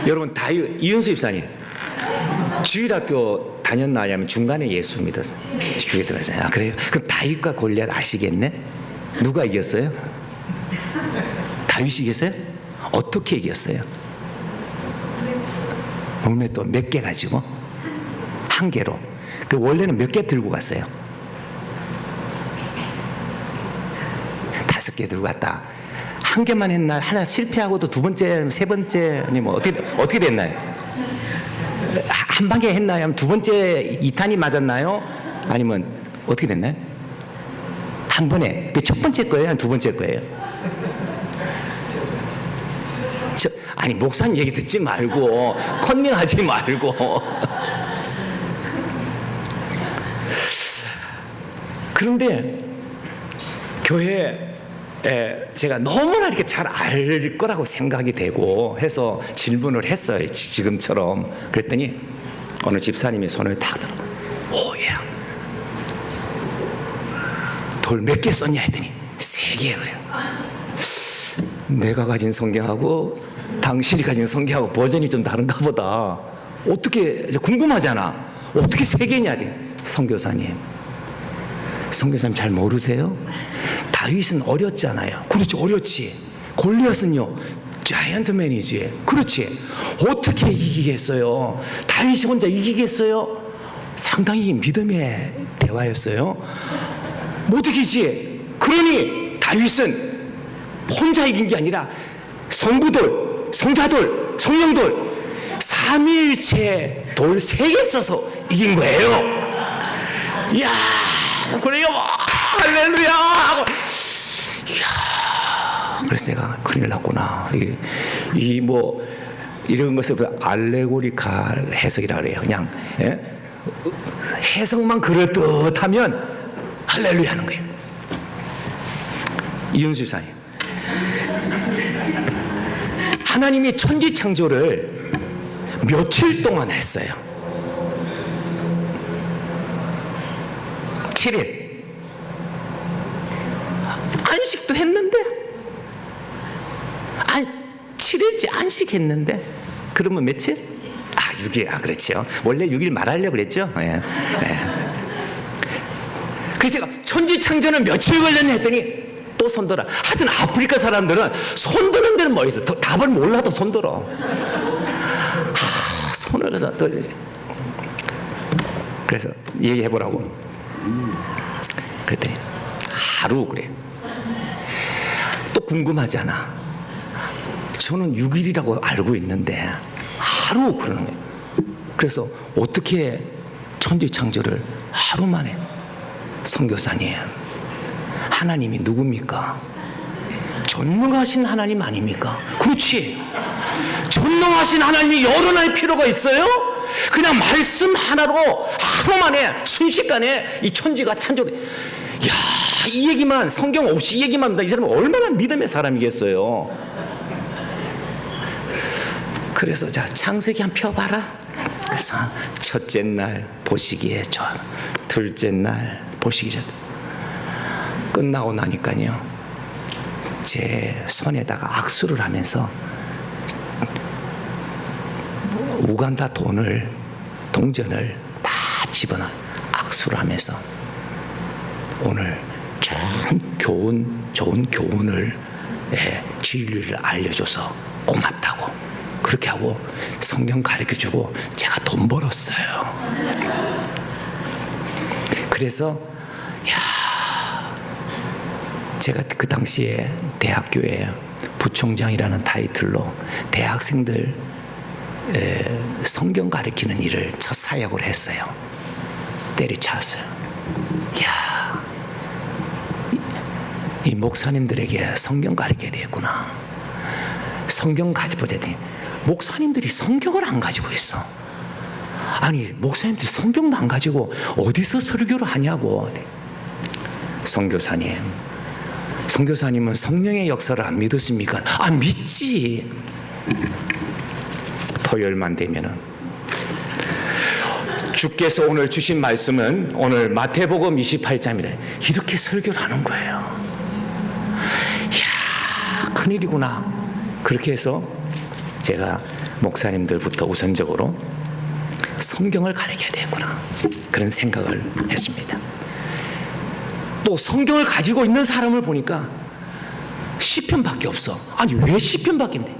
여러분 이은수 입사님 주일학교 다녔나요? 아니면 중간에 예수 믿어서 교회 들어갔어요? 아 그래요? 그럼 다윗과 골리앗 아시겠네? 누가 이겼어요? 다윗이 이겼어요? 어떻게 이겼어요? 몸에 또 몇 개 가지고? 한 개로. 그 원래는 몇 개 들고 갔어요? 5개 들고 갔다. 한 개만 했나? 하나 실패하고도 두 번째, 세 번째, 아니 뭐 어떻게 됐나요? 한 방에 했나요? 아니면 두 번째 2탄이 맞았나요? 아니면 어떻게 됐나요? 한 번에. 그 첫 번째 거예요? 아니면 두 번째 거예요? 아니 목사님 얘기 듣지 말고 컨닝하지 말고 그런데 교회 제가 너무나 이렇게 잘 알 거라고 생각이 되고 해서 질문을 했어요. 지금처럼. 그랬더니 어느 집사님이 손을 딱 들어. 오야. 돌 몇 개 썼냐 했더니 3개 그래요. 내가 가진 성경하고 당신이 가진 성경하고 버전이 좀 다른가 보다. 어떻게 궁금하잖아. 어떻게 3개냐? 선교사님 잘 모르세요? 다윗은 어렸잖아요. 그렇지, 어렸지. 골리앗은요 자이언트맨이지. 그렇지. 어떻게 이기겠어요? 다윗이 혼자 이기겠어요? 상당히 믿음의 대화였어요. 못 이기지. 그러니 다윗은 혼자 이긴 게 아니라 성부돌, 성자돌, 성령돌, 삼위일체 돌 3개 써서 이긴 거예요. 이야, 그래요. 할렐루야. 이야, 그래서 내가 큰일 났구나. 뭐 이런 것을 알레고리칼 해석이라 그래요. 그냥 해석만 그럴듯하면 할렐루야 하는 거예요. 이윤수 집사님, 하나님이 천지 창조를 며칠 동안 했어요? 7일. 안식도 했는데 7일째 안식했는데 그러면 며칠? 6일. 그렇죠. 원래 6일 말하려고 그랬죠. 그래서 제가 천지 창조는 며칠 걸렸냐 했더니 또 손들어. 하여튼 아프리카 사람들은 손드는 데는 뭐 있어. 답을 몰라도 손들어. 손을 해서 또 그래서 얘기해보라고. 그랬더니 하루 그래. 또 궁금하잖아. 저는 6일이라고 알고 있는데 하루 그러는 거예요. 그래서 어떻게 천지 창조를 하루 만에? 선교사님, 하나님이 누굽니까? 전능하신 하나님 아닙니까? 그렇지. 전능하신 하나님이 열어날 필요가 있어요? 그냥 말씀 하나로 하루 만에 순식간에 이 천지가 창조돼. 야, 이 얘기만, 성경 없이 이 얘기만 한다. 이 사람은 얼마나 믿음의 사람이겠어요. 그래서 자, 창세기 한 펴봐라. 그래서 첫째 날 보시기에 좋아. 둘째 날 보시기 좋아. 끝나고 나니까요, 제 손에다가 악수를 하면서 우간다 동전을 다 집어넣어 악수를 하면서 오늘 좋은 교훈을, 진리를 알려줘서 고맙다고 그렇게 하고 성경 가르쳐주고 제가 돈 벌었어요. 그래서 제가 그 당시에 대학교에 부총장이라는 타이틀로 대학생들 성경 가르치는 일을 첫 사역을 했어요. 때리쳤어요. 이야, 이 목사님들에게 성경 가르쳐야 되겠구나. 성경 가르쳐야 돼. 목사님들이 성경을 안 가지고 있어. 아니, 목사님들이 성경도 안 가지고 어디서 설교를 하냐고. 선교사님은 성령의 역사를 안 믿으십니까? 믿지. 토요일만 되면은 주께서 오늘 주신 말씀은 오늘 마태복음 28장입니다. 이렇게 설교를 하는 거예요. 이야, 큰일이구나. 그렇게 해서 제가 목사님들부터 우선적으로 성경을 가르쳐야 되겠구나, 그런 생각을 했습니다. 또 성경을 가지고 있는 사람을 보니까 시편밖에 없어. 아니, 왜 시편밖에 없네?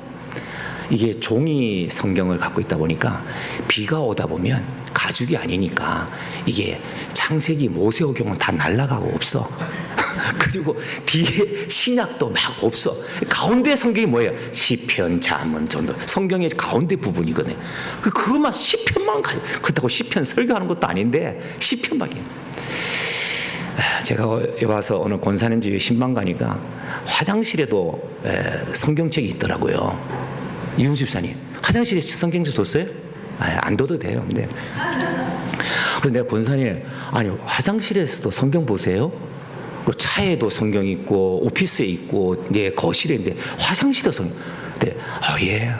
이게 종이 성경을 갖고 있다 보니까 비가 오다 보면 가죽이 아니니까 이게 창세기, 모세오경은 다 날아가고 없어. 그리고 뒤에 신약도 막 없어. 가운데 성경이 뭐예요? 시편, 잠언, 전도. 성경의 가운데 부분이거든요. 그것만 시편만 그렇다고 시편 설교하는 것도 아닌데 시편밖에. 제가 와서 오늘 권사님집에 신방 가니까 화장실에도 성경책이 있더라고요. 이윤수 집사님, 화장실에 성경책 뒀어요? 안 둬도 돼요. 근데 그래서 내가 권사님, 아니 화장실에서도 성경 보세요? 그 차에도 성경이 있고 오피스에 있고 예, 거실에 있는데 화장실에 성경. 근데 예,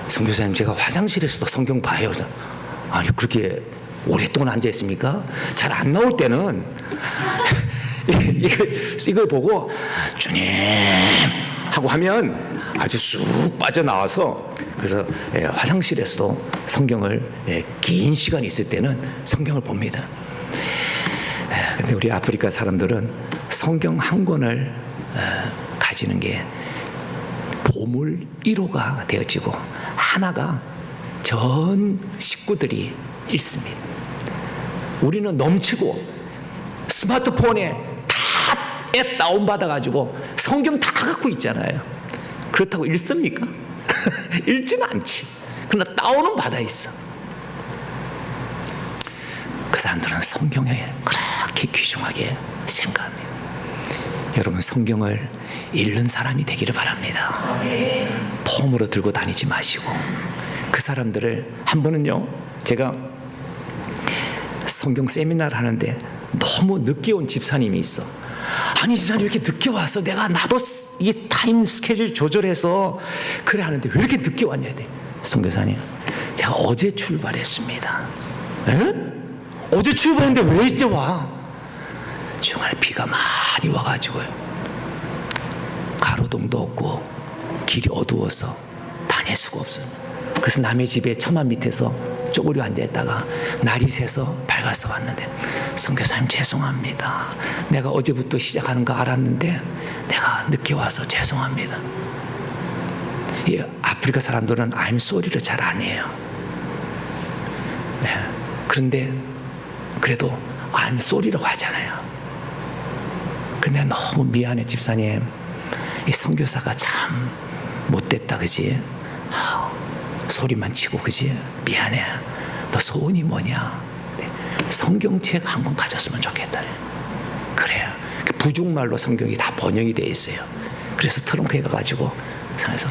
선교사님 제가 화장실에서도 성경 봐요. 아니 그렇게 오랫동안 앉아 있습니까? 잘 안 나올 때는 이걸 보고 주님 하고 하면 아주 쑥 빠져나와서 그래서 화장실에서도 성경을 긴 시간이 있을 때는 성경을 봅니다. 근데 우리 아프리카 사람들은 성경 한 권을 가지는 게 보물 1호가 되어지고 하나가 전 식구들이 읽습니다. 우리는 넘치고 스마트폰에 다 앱 다운받아가지고 성경 다 갖고 있잖아요. 그렇다고 읽습니까? 읽지는 않지. 그러나 다운은 받아 있어. 그 사람들은 성경에 그렇게 귀중하게 생각합니다. 여러분 성경을 읽는 사람이 되기를 바랍니다. 폼으로 들고 다니지 마시고. 그 사람들을 한 번은요, 제가 성경 세미나를 하는데 너무 늦게 온 집사님이 있어. 아니 집사님 왜 이렇게 늦게 와서 나도 이 타임 스케줄 조절해서 그래 하는데 왜 이렇게 늦게 왔냐 돼. 선교사님 제가 어제 출발했습니다. 에? 어제 출발했는데 왜 이제 와? 중간에 비가 많이 와가지고요, 가로등도 없고 길이 어두워서 다닐 수가 없어요. 그래서 남의 집에 처마 밑에서 쪼그려 앉아있다가 날이 새서 밝아서 왔는데, 선교사님 죄송합니다. 내가 어제부터 시작하는 거 알았는데 내가 늦게 와서 죄송합니다. 이 아프리카 사람들은 I'm sorry를 잘 안 해요. 네. 그런데 그래도 I'm sorry라고 하잖아요. 근데 너무 미안해 집사님, 이 선교사가 참 못됐다 그지? 소리만 치고 그지? 미안해. 너 소원이 뭐냐? 성경책 한 권 가졌으면 좋겠다. 그래요. 부족말로 성경이 다 번역이 돼 있어요. 그래서 트렁크에 가가지고 상에서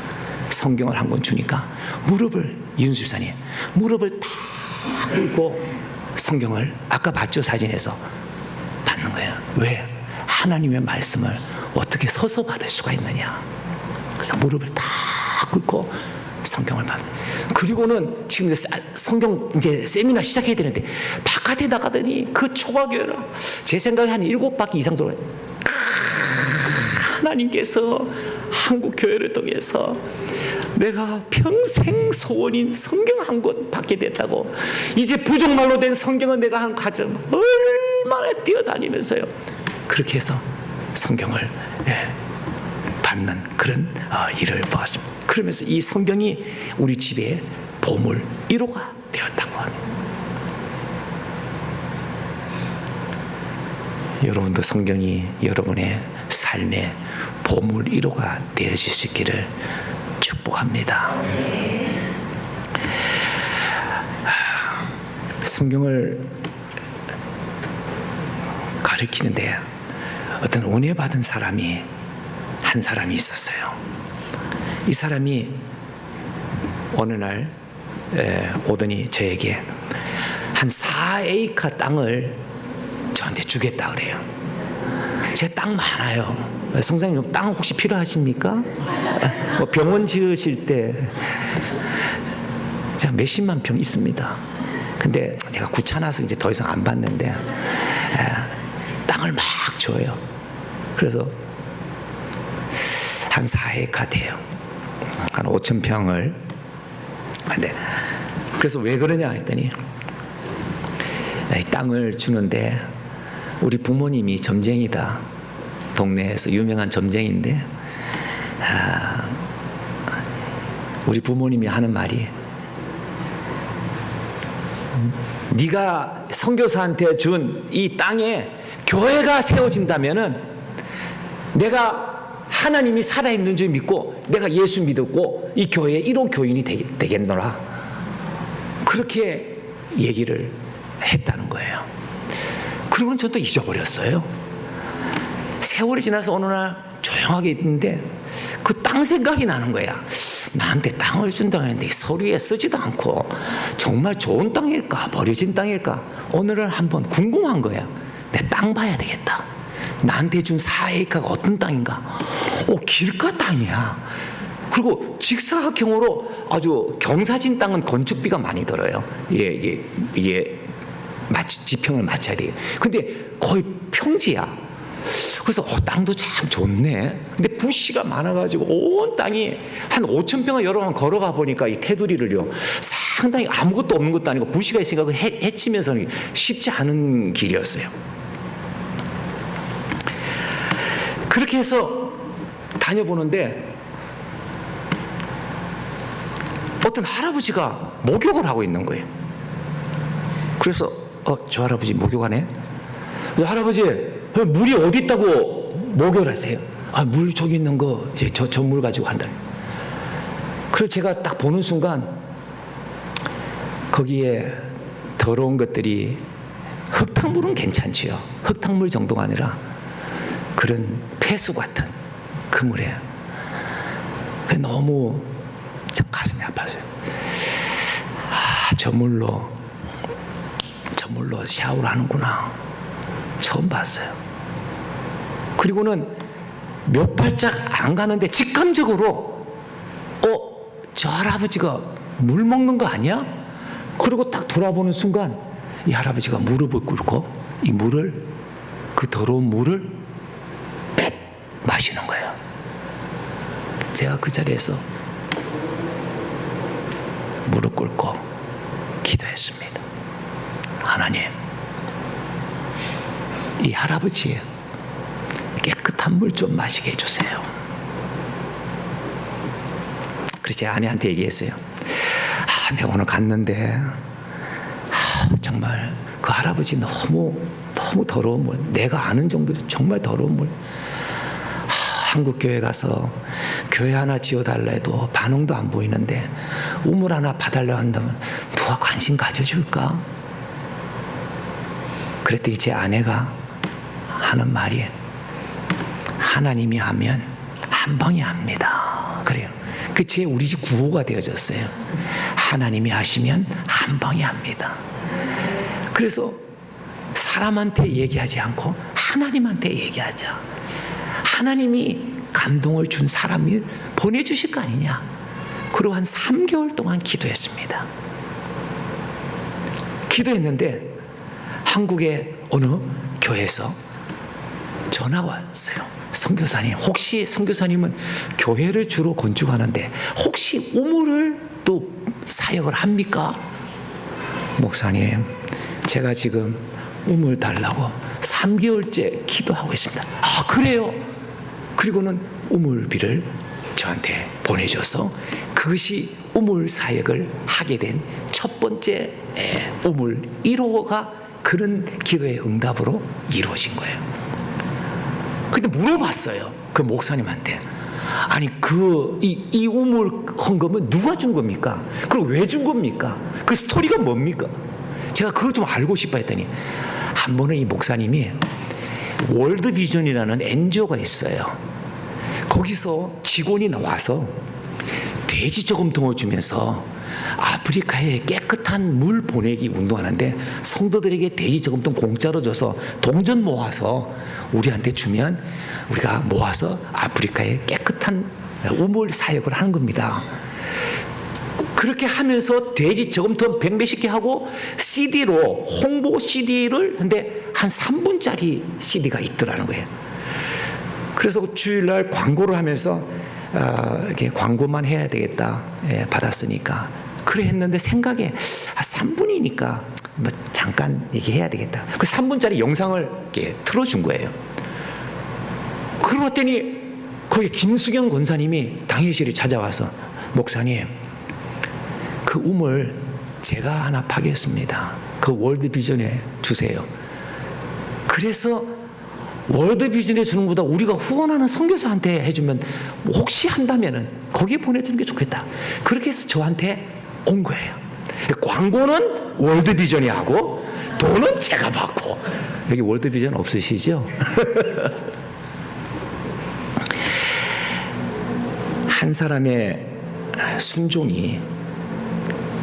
성경을 한 권 주니까 이윤수사님 무릎을 딱 꿇고 성경을 아까 봤죠? 사진에서 받는 거예요. 왜? 하나님의 말씀을 어떻게 서서 받을 수가 있느냐. 그래서 무릎을 딱 꿇고 성경을 받는. 그리고는 지금 성경 이제 세미나 시작해야 되는데 바깥에 나가더니 그 초과교회를 제 생각에 한 7바퀴 이상 돌아요. 하나님께서 한국 교회를 통해서 내가 평생 소원인 성경 한 권 받게 됐다고, 이제 부족말로 된 성경은 내가 한 가지를 얼마나 뛰어다니면서요 그렇게 해서 성경을 받는 그런 일을 보았습니다. 그러면서 이 성경이 우리 집에 보물 1호가 되었다고 합니다. 여러분도 성경이 여러분의 삶의 보물 1호가 되어질 수 있기를 축복합니다. 성경을 가르치는데 어떤 은혜 받은 사람이 한 사람이 있었어요. 이 사람이 어느 날 오더니 저에게 한 4에이카 땅을 저한테 주겠다 그래요. 제가 땅 많아요. 성장님 땅 혹시 필요하십니까? 병원 지으실 때 제가 몇십만 평 있습니다. 근데 제가 귀찮아서 이제 더 이상 안 받는데 땅을 막 줘요. 그래서 한 4에이카 돼요. 한 5,000평을. 근데 그래서 왜 그러냐 했더니 이 땅을 주는데 우리 부모님이 점쟁이다. 동네에서 유명한 점쟁이인데 우리 부모님이 하는 말이, 네가 선교사한테 준 이 땅에 교회가 세워진다면은 내가 하나님이 살아있는 줄 믿고 내가 예수 믿었고 이 교회의 1호 교인이 되겠노라. 그렇게 얘기를 했다는 거예요. 그러고는 저도 잊어버렸어요. 세월이 지나서 어느 날 조용하게 있는데 그 땅 생각이 나는 거야. 나한테 땅을 준다고 했는데 서류에 쓰지도 않고 정말 좋은 땅일까 버려진 땅일까 오늘은 한번 궁금한 거야. 내 땅 봐야 되겠다. 나한테 준 4에이카가 어떤 땅인가? 길가 땅이야. 그리고 직사각형으로 아주 경사진 땅은 건축비가 많이 들어요. 이게 지평을 맞춰야 돼요. 근데 거의 평지야. 그래서 땅도 참 좋네. 근데 부시가 많아가지고 온 땅이 한 5,000평을 여러 번 걸어가 보니까 이 테두리를요, 상당히 아무것도 없는 것도 아니고 부시가 있으니까 헤치면서는 쉽지 않은 길이었어요. 그렇게 해서 다녀보는데 어떤 할아버지가 목욕을 하고 있는 거예요. 그래서 저 할아버지 목욕하네? 할아버지, 물이 어디 있다고 목욕을 하세요? 물 저기 있는 거 이제 저 물 가지고 한다. 그래서 제가 딱 보는 순간 거기에 더러운 것들이, 흙탕물은 괜찮지요. 흙탕물 정도가 아니라 그런 폐수 같은 그 물이에요. 너무 가슴이 아파서요. 저 물로 샤워를 하는구나. 처음 봤어요. 그리고는 몇 발짝 안 가는데 직감적으로 저 할아버지가 물 먹는 거 아니야? 그리고 딱 돌아보는 순간 이 할아버지가 무릎을 꿇고 이 물을, 그 더러운 물을 마시는 거예요. 제가 그 자리에서 무릎 꿇고 기도했습니다. 하나님, 이 할아버지 깨끗한 물 좀 마시게 해주세요. 그래서 제 아내한테 얘기했어요. 내가 오늘 갔는데 정말 그 할아버지 너무 더러운 물, 내가 아는 정도 정말 더러운 물. 한국교회 가서 교회 하나 지어달라 해도 반응도 안 보이는데 우물 하나 봐달라고 한다면 누가 관심 가져줄까? 그랬더니 제 아내가 하는 말이, 하나님이 하면 한 방에 합니다. 그래요. 그게 우리 집 구호가 되어졌어요. 하나님이 하시면 한 방에 합니다. 그래서 사람한테 얘기하지 않고 하나님한테 얘기하자. 하나님이 감동을 준 사람을 보내주실 거 아니냐. 그리고 한 3개월 동안 기도했습니다. 기도했는데 한국의 어느 교회에서 전화가 왔어요. 선교사님, 혹시 선교사님은 교회를 주로 건축하는데 혹시 우물을 또 사역을 합니까? 목사님, 제가 지금 우물 달라고 3개월째 기도하고 있습니다. 그래요? 그리고는 우물비를 저한테 보내줘서 그것이 우물 사역을 하게 된 첫 번째 우물 1호가 그런 기도의 응답으로 이루어진 거예요. 근데 물어봤어요. 그 목사님한테. 아니 이 우물 헌금은 누가 준 겁니까? 그리고 왜 준 겁니까? 그 스토리가 뭡니까? 제가 그걸 좀 알고 싶어 했더니 한 번은 이 목사님이 월드비전이라는 NGO가 있어요. 거기서 직원이 나와서 돼지 저금통을 주면서 아프리카에 깨끗한 물 보내기 운동하는데 성도들에게 돼지 저금통 공짜로 줘서 동전 모아서 우리한테 주면 우리가 모아서 아프리카에 깨끗한 우물 사역을 하는 겁니다. 그렇게 하면서 돼지 저금통 100몇십 개 하고 CD로 홍보 CD를 근데 한 3분짜리 CD가 있더라는 거예요. 그래서 주일날 광고를 하면서 이렇게 광고만 해야 되겠다. 받았으니까. 그래 했는데 생각에 3분이니까 뭐 잠깐 얘기해야 되겠다. 그 3분짜리 영상을 이렇게 틀어준 거예요. 그러더니 거기 김수경 권사님이 당회실에 찾아와서 목사님, 그 우물 제가 하나 파겠습니다. 그 월드비전에 주세요. 그래서 월드비전에 주는 것보다 우리가 후원하는 선교사한테 해주면 혹시 한다면은 거기에 보내주는 게 좋겠다. 그렇게 해서 저한테 온 거예요. 광고는 월드비전이 하고 돈은 제가 받고. 여기 월드비전 없으시죠? 한 사람의 순종이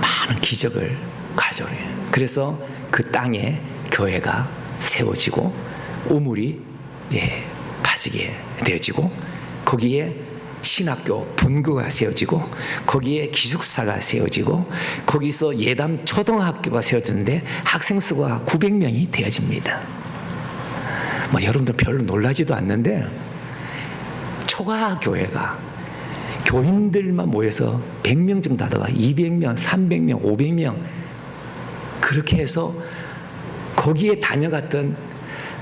많은 기적을 가져오네요. 그래서 그 땅에 교회가 세워지고 우물이 가지게 되어지고 거기에 신학교 본교가 세워지고 거기에 기숙사가 세워지고 거기서 예담 초등학교가 세워지는데 학생 수가 900명이 되어집니다. 뭐 여러분들 별로 놀라지도 않는데 초가 교회가 교인들만 모여서 100명 정도 하다가 200명, 300명, 500명 그렇게 해서 거기에 다녀갔던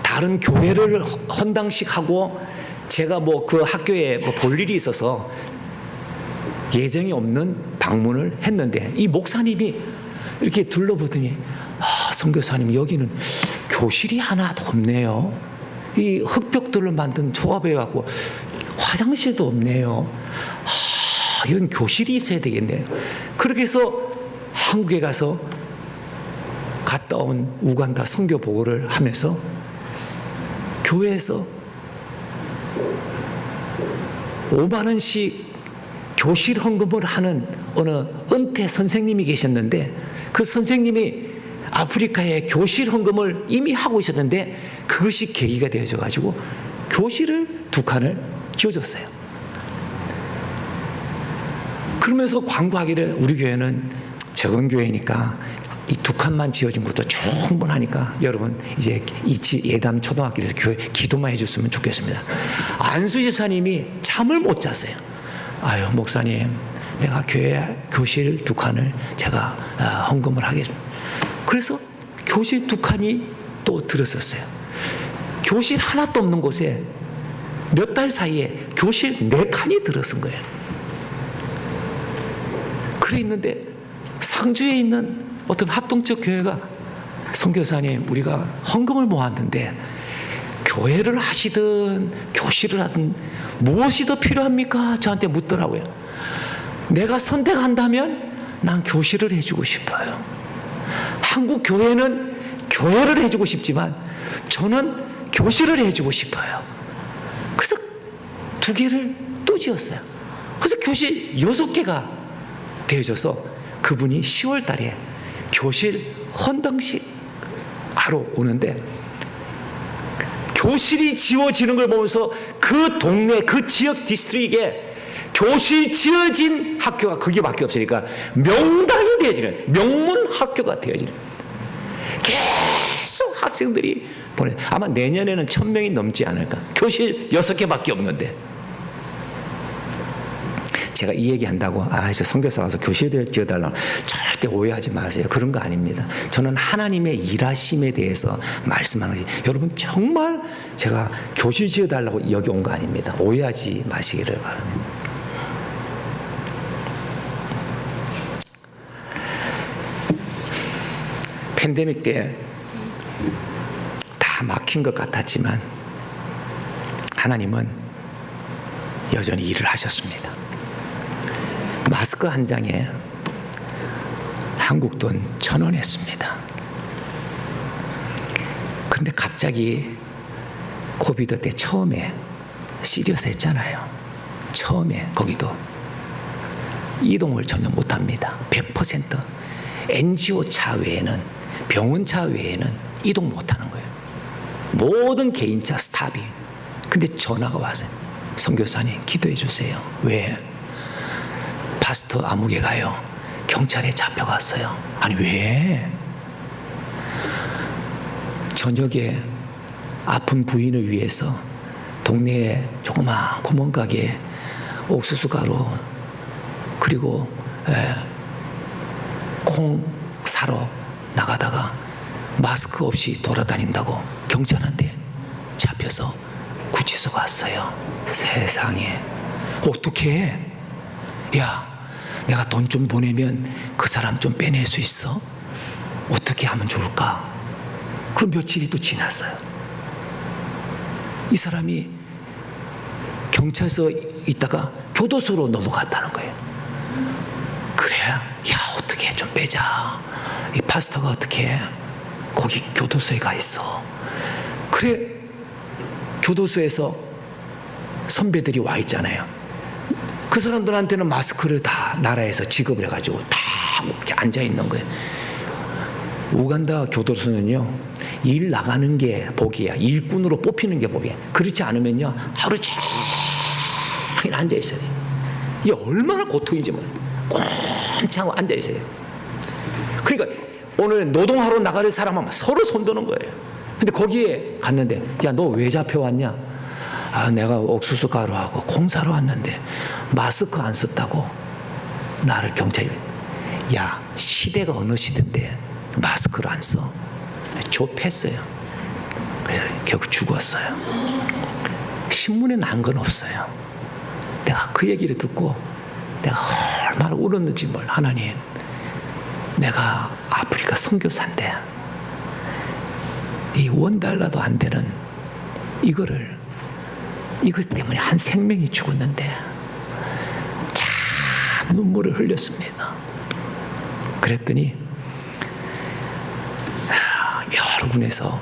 다른 교회를 헌당식 하고 제가 뭐 그 학교에 뭐 볼 일이 있어서 예정이 없는 방문을 했는데 이 목사님이 이렇게 둘러보더니 선교사님 여기는 교실이 하나도 없네요. 이 흙벽돌로 만든 조합해 갖고 화장실도 없네요. 이건 교실이 있어야 되겠네요. 그렇게 해서 한국에 가서 갔다 온 우간다 선교 보고를 하면서 교회에서 5만 원씩 교실 헌금을 하는 어느 은퇴 선생님이 계셨는데 그 선생님이 아프리카에 교실 헌금을 이미 하고 있었는데 그것이 계기가 되어져 가지고 교실을 2칸을 지어줬어요. 그러면서 광고하기를 우리 교회는 적은 교회니까 이 2칸만 지어준 것도 충분하니까 여러분 이제 예담 초등학교에서 교회 기도만 해줬으면 좋겠습니다. 안수 집사님이 잠을 못 잤어요. 아유 목사님 내가 교회 교실 2칸을 제가 헌금을 하겠습니다. 그래서 교실 2칸이 또 들었었어요. 교실 하나도 없는 곳에 몇 달 사이에 교실 4칸이 들어선 거예요. 그래 있는데 상주에 있는 어떤 합동적 교회가 선교사님 우리가 헌금을 모았는데 교회를 하시든 교실을 하든 무엇이 더 필요합니까? 저한테 묻더라고요. 내가 선택한다면 난 교실을 해주고 싶어요. 한국 교회는 교회를 해주고 싶지만 저는 교실을 해주고 싶어요. 그래서 2개를 또 지었어요. 그래서 교실 6개가 되어져서 그분이 10월 달에 교실 헌당식 하러 오는데 교실이 지어지는 걸 보면서 그 동네 그 지역 디스트릭에 교실 지어진 학교가 거기밖에 없으니까 명당이 되어지는 명문 학교가 되어지는 계속 학생들이 보내 아마 내년에는 1000명이 넘지 않을까. 교실 6개밖에 없는데 제가 이 얘기 한다고 저 선교사 와서 교실을 지어달라고 절대 오해하지 마세요. 그런 거 아닙니다. 저는 하나님의 일하심에 대해서 말씀하는 거지. 여러분 정말 제가 교실 지어달라고 여기 온 거 아닙니다. 오해하지 마시기를 바랍니다. 팬데믹 때 다 막힌 것 같았지만 하나님은 여전히 일을 하셨습니다. 마스크 한 장에 한국 돈 1,000원 했습니다. 그런데 갑자기 코비드 때 처음에 시리어스 했잖아요. 처음에 거기도 이동을 전혀 못합니다. 100% NGO 차 외에는 병원 차 외에는 이동 못하는 거예요. 모든 개인차 스탑이. 근데 전화가 왔어요. 선교사님 기도해 주세요. 왜? 파스터 아무개가요 경찰에 잡혀갔어요. 아니 왜? 저녁에 아픈 부인을 위해서 동네에 조그마한 구멍가게에 옥수수 가루 그리고 콩 사러 나가다가 마스크 없이 돌아다닌다고 경찰한테 잡혀서 구치소 갔어요. 세상에 어떻게 해? 야 내가 돈 좀 보내면 그 사람 좀 빼낼 수 있어? 어떻게 하면 좋을까? 그럼 며칠이 또 지났어요. 이 사람이 경찰서 있다가 교도소로 넘어갔다는 거예요. 그래? 야 어떻게 좀 빼자. 이 파스터가 어떻게 해? 거기 교도소에 가 있어. 그래 교도소에서 선배들이 와 있잖아요. 그 사람들한테는 마스크를 다 나라에서 지급을 해가지고 다 이렇게 앉아 있는 거예요. 우간다 교도소는요 일 나가는 게 복이야. 일꾼으로 뽑히는 게 복이야. 그렇지 않으면요, 하루 종일 앉아 있어야 돼. 이게 얼마나 고통인지 몰라. 꼼짝 앉아 있어야 돼. 그러니까 오늘 노동하러 나가는 사람은 서로 손드는 거예요. 근데 거기에 갔는데, 야, 너 왜 잡혀왔냐? 아, 내가 옥수수 가루하고 콩 사러 왔는데 마스크 안 썼다고 나를 경찰이. 야, 시대가 어느 시대인데 마스크를 안 써? 좁혔어요. 그래서 결국 죽었어요. 신문에 난 건 없어요. 내가 그 얘기를 듣고 내가 얼마나 울었는지 뭘. 하나님, 내가 아프리카 선교사인데 이 $1도 안 되는 이것 때문에 한 생명이 죽었는데 참 눈물을 흘렸습니다. 그랬더니 여러 군에서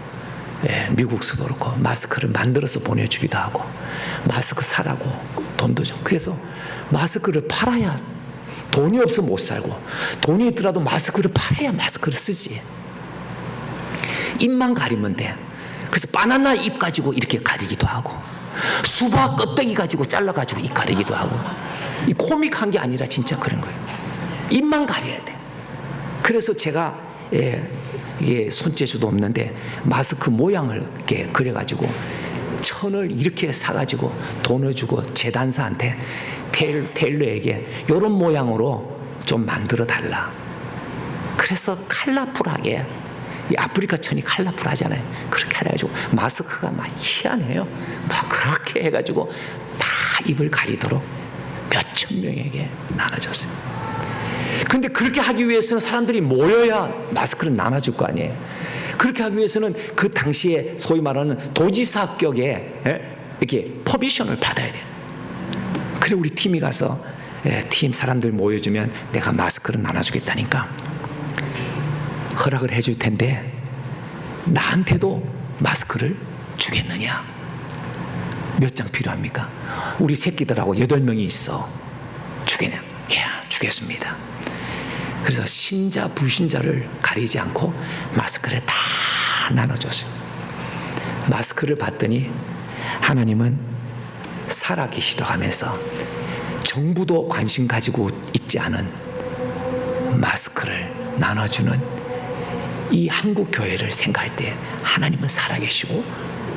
미국서도 그렇고 마스크를 만들어서 보내주기도 하고 마스크 사라고 돈도 좀. 그래서 마스크를 팔아야, 돈이 없으면 못 살고 돈이 있더라도 마스크를 팔아야 마스크를 쓰지. 입만 가리면 돼. 그래서 바나나 잎 가지고 이렇게 가리기도 하고 수박 껍데기 가지고 잘라가지고 입 가리기도 하고. 이 코믹한 게 아니라 진짜 그런 거예요. 입만 가려야 돼. 그래서 제가 이게 손재주도 없는데 마스크 모양을 이렇게 그려가지고 천을 이렇게 사가지고 돈을 주고 재단사한테 테일러에게 이런 모양으로 좀 만들어 달라. 그래서 컬러풀하게, 이 아프리카 천이 컬러풀하잖아요. 그렇게 해가지고 마스크가 막 희한해요. 막 그렇게 해가지고 다 입을 가리도록 몇천 명에게 나눠줬어요. 근데 그렇게 하기 위해서는 사람들이 모여야 마스크를 나눠줄 거 아니에요. 그렇게 하기 위해서는 그 당시에 소위 말하는 도지사 합격에 이렇게 퍼미션을 받아야 돼요. 그래 우리 팀이 가서 팀 사람들 모여주면 내가 마스크를 나눠주겠다니까 허락을 해줄 텐데 나한테도 마스크를 주겠느냐? 몇 장 필요합니까? 우리 새끼들하고 8명이 있어. 주겠냐? 예, 주겠습니다. 그래서 신자 불신자를 가리지 않고 마스크를 다 나눠줬어요. 마스크를 받더니 하나님은 살아계시도 하면서 정부도 관심 가지고 있지 않은 마스크를 나눠주는 이 한국 교회를 생각할 때 하나님은 살아계시고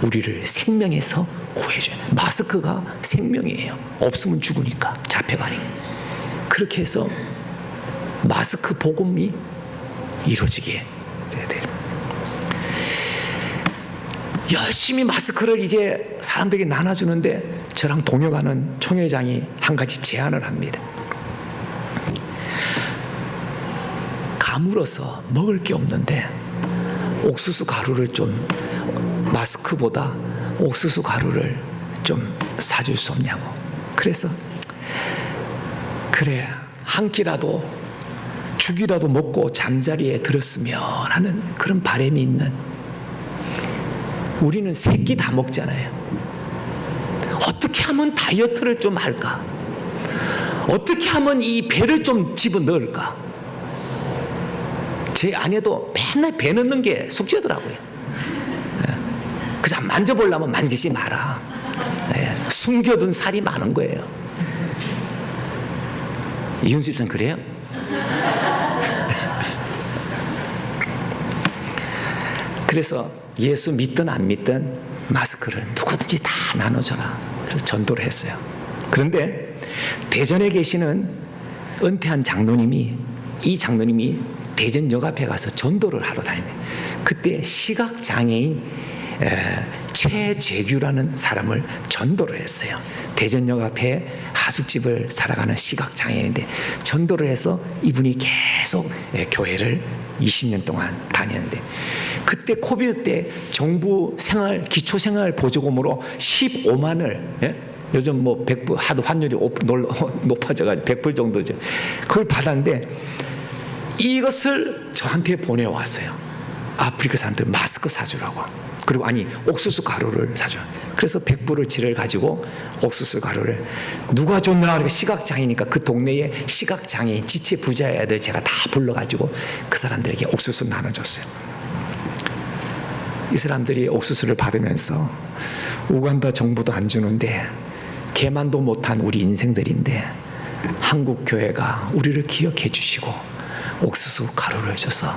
우리를 생명에서 구해줘요. 마스크가 생명이에요. 없으면 죽으니까 잡혀가니까. 그렇게 해서 마스크 복음이 이루어지게 돼야 돼요. 열심히 마스크를 이제 사람들에게 나눠주는데 저랑 동역하는 총회장이 한 가지 제안을 합니다. 가물어서 먹을 게 없는데 옥수수 가루를 좀, 마스크보다 옥수수 가루를 좀 사줄 수 없냐고. 그래서 그래 한 끼라도 죽이라도 먹고 잠자리에 들었으면 하는 그런 바람이 있는, 우리는 세 끼 다 먹잖아요. 어떻게 하면 다이어트를 좀 할까? 어떻게 하면 이 배를 좀 집어넣을까? 제 아내도 맨날 배 넣는 게 숙제더라고요. 그래서 만져보려면 만지지 마라. 숨겨둔 살이 많은 거예요. 이윤수 집사님 그래요? 그래서 예수 믿든 안 믿든 마스크를 누구든지 다 나눠줘라. 그래서 전도를 했어요. 그런데 대전에 계시는 은퇴한 장로님이, 이 장로님이 대전역 앞에 가서 전도를 하러 다니네. 그때 시각장애인 최재규라는 사람을 전도를 했어요. 대전역 앞에 하숙집을 살아가는 시각장애인인데 전도를 해서 이분이 계속 교회를 20년 동안 다녔는데, 그때 코비드 때 정부 생활 기초생활 보조금으로 15만을, 요즘 뭐 100불, 하도 환율이 높아져가지고 100불 정도죠. 그걸 받았는데 이것을 저한테 보내왔어요. 아프리카 사람들 마스크 사주라고. 그리고 아니 옥수수 가루를 사줘. 그래서 100불을 지를 가지고 옥수수 가루를 누가 줬나 하니까 시각장애니까 그 동네에 시각장애인 지체 부자 애들 제가 다 불러가지고 그 사람들에게 옥수수 나눠줬어요. 이 사람들이 옥수수를 받으면서 우간다 정부도 안 주는데 개만도 못한 우리 인생들인데 한국 교회가 우리를 기억해 주시고 옥수수 가루를 줘서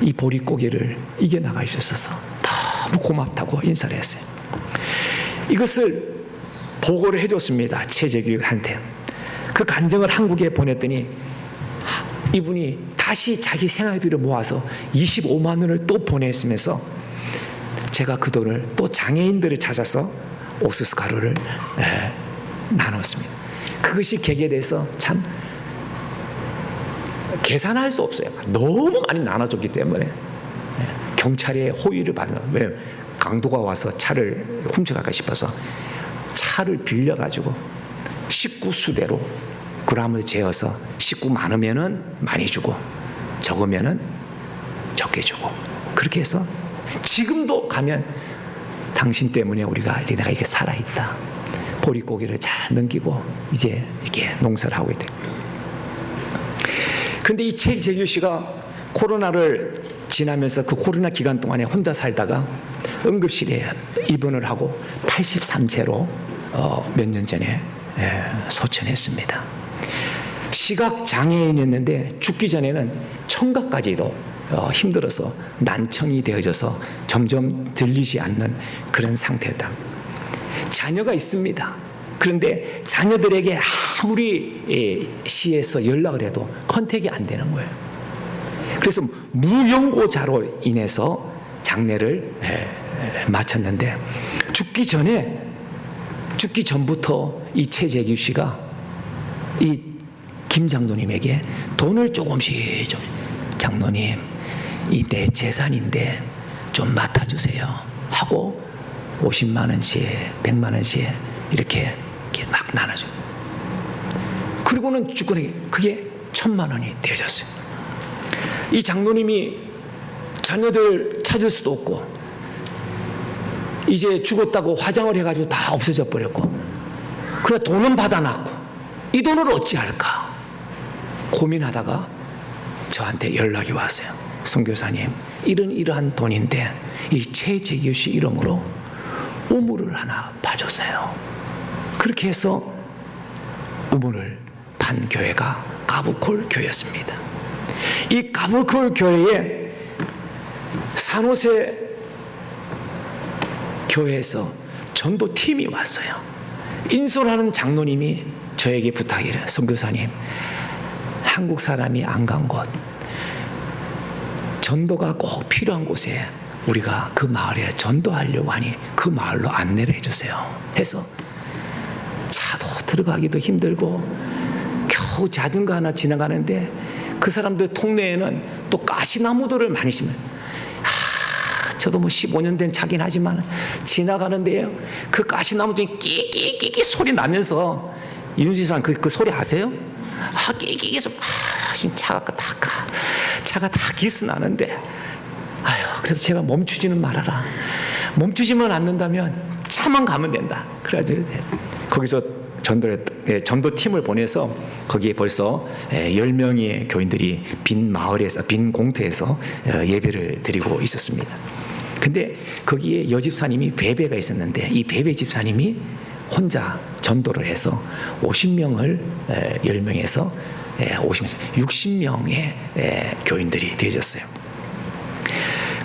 이 보릿고개를 이겨나가 주셔서 너무 고맙다고 인사를 했어요. 이것을 보고를 해줬습니다. 최재규한테. 그 간증을 한국에 보냈더니 이분이 다시 자기 생활비를 모아서 25만 원을 또 보냈으면서 제가 그 돈을 또 장애인들을 찾아서 옥수수 가루를 나눴습니다. 그것이 계기돼서 참 계산할 수 없어요. 너무 많이 나눠줬기 때문에 경찰의 호의를 받는, 왜 강도가 와서 차를 훔쳐갈까 싶어서 차를 빌려가지고 식구 수대로 그람을 재어서 식구 많으면은 많이 주고 적으면은 적게 주고 그렇게 해서 지금도 가면 당신 때문에 내가 이게 살아있다. 보릿고개를 잘 넘기고 이제 이렇게 농사를 하고 있대. 근데 이 최재규 씨가 코로나를 지나면서 그 코로나 기간 동안에 혼자 살다가 응급실에 입원을 하고 83세로 몇 년 전에 소천했습니다. 시각 장애인이었는데 죽기 전에는 청각까지도 힘들어서 난청이 되어져서 점점 들리지 않는 그런 상태였다. 자녀가 있습니다. 그런데 자녀들에게 아무리 시에서 연락을 해도 컨택이 안 되는 거예요. 그래서 무연고자로 인해서 장례를 마쳤는데 죽기 전부터 이 최재규 씨가 이 김 장로님에게 돈을 조금씩 장로님 이 내 재산인데 좀 맡아주세요 하고 50만 원씩 100만 원씩 이렇게 막 나눠줘. 그리고는 주권에 그게 1000만 원이 되어졌어요. 이 장로님이 자녀들 찾을 수도 없고 이제 죽었다고 화장을 해가지고 다 없어져 버렸고 그래 돈은 받아놨고 이 돈을 어찌할까 고민하다가 저한테 연락이 왔어요. 선교사님 이러한 돈인데 이 최재규 씨 이름으로 우물을 하나 봐주세요. 그렇게 해서 우물을 판 교회가 가브콜 교회였습니다. 이 가브콜 교회에 산호세 교회에서 전도팀이 왔어요. 인솔하는 장로님이 저에게 부탁이래요. 선교사님 한국 사람이 안 간 곳 전도가 꼭 필요한 곳에 우리가 그 마을에 전도하려고 하니 그 마을로 안내를 해주세요 해서 차도 들어가기도 힘들고 겨우 자전거 하나 지나가는데 그 사람들 통로에는 또 가시나무들을 많이 심어요. 저도 15년 된 차긴 하지만 지나가는데요 그 가시나무 중에 끼끼끼끼 소리 나면서 이윤지 사람 그 소리 아세요? 끼끼끼 좀 지금 차가 다 기스 나는데 그래서 제가 멈추지는 말아라. 멈추지만 않는다면 차만 가면 된다. 그래가지고 거기서 전도팀을 보내서 거기에 벌써 10명의 교인들이 빈 마을에서 빈 공터에서 예배를 드리고 있었습니다. 근데 거기에 여집사님이 베베가 있었는데 이 베베 집사님이 혼자 전도를 해서 50명을 10명에서 60명의 교인들이 되어졌어요.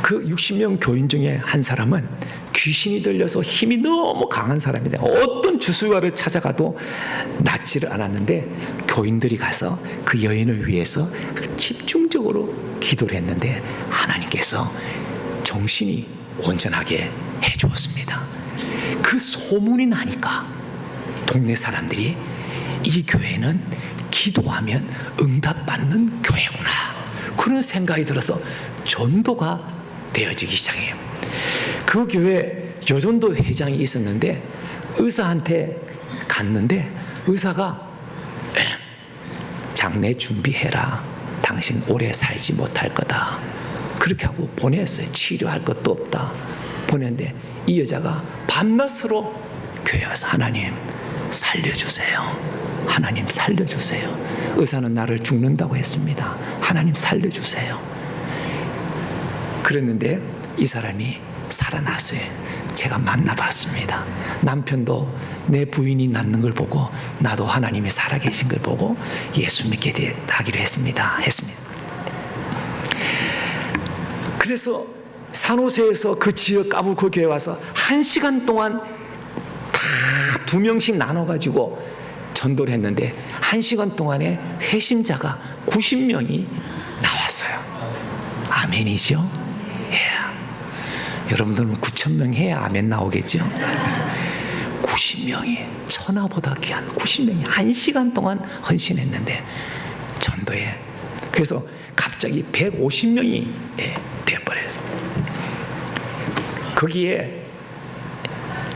그 60명 교인 중에 한 사람은 귀신이 들려서 힘이 너무 강한 사람이다. 어떤 주수가를 찾아가도 낫지를 않았는데 교인들이 가서 그 여인을 위해서 집중적으로 기도를 했는데 하나님께서 정신이 온전하게 해주었습니다. 그 소문이 나니까 동네 사람들이 이 교회는 기도하면 응답받는 교회구나 그런 생각이 들어서 전도가 되어지기 시작해요. 그 교회 여전도 회장이 있었는데 의사한테 갔는데 의사가 장례 준비해라. 당신 오래 살지 못할 거다. 그렇게 하고 보냈어요. 치료할 것도 없다. 보냈는데 이 여자가 밤낮으로 교회 와서 하나님 살려주세요. 하나님 살려주세요. 의사는 나를 죽는다고 했습니다. 하나님 살려주세요. 그랬는데 이 사람이 살아났어요. 제가 만나봤습니다. 남편도 내 부인이 낫는 걸 보고 나도 하나님이 살아계신 걸 보고 예수 믿게 하기로 했습니다. 그래서 산호세에서 그 지역 까불코 교회 와서 1시간 동안 다 2명씩 나눠가지고 전도를 했는데 1시간 동안에 회심자가 90명이 나왔어요. 아멘이죠? 예. 여러분들은 9,000명 해야 아멘 나오겠죠? 90명이 천하보다 귀한 90명이 1시간 동안 헌신했는데 전도에 그래서 갑자기 150명이 되어버렸어요. 거기에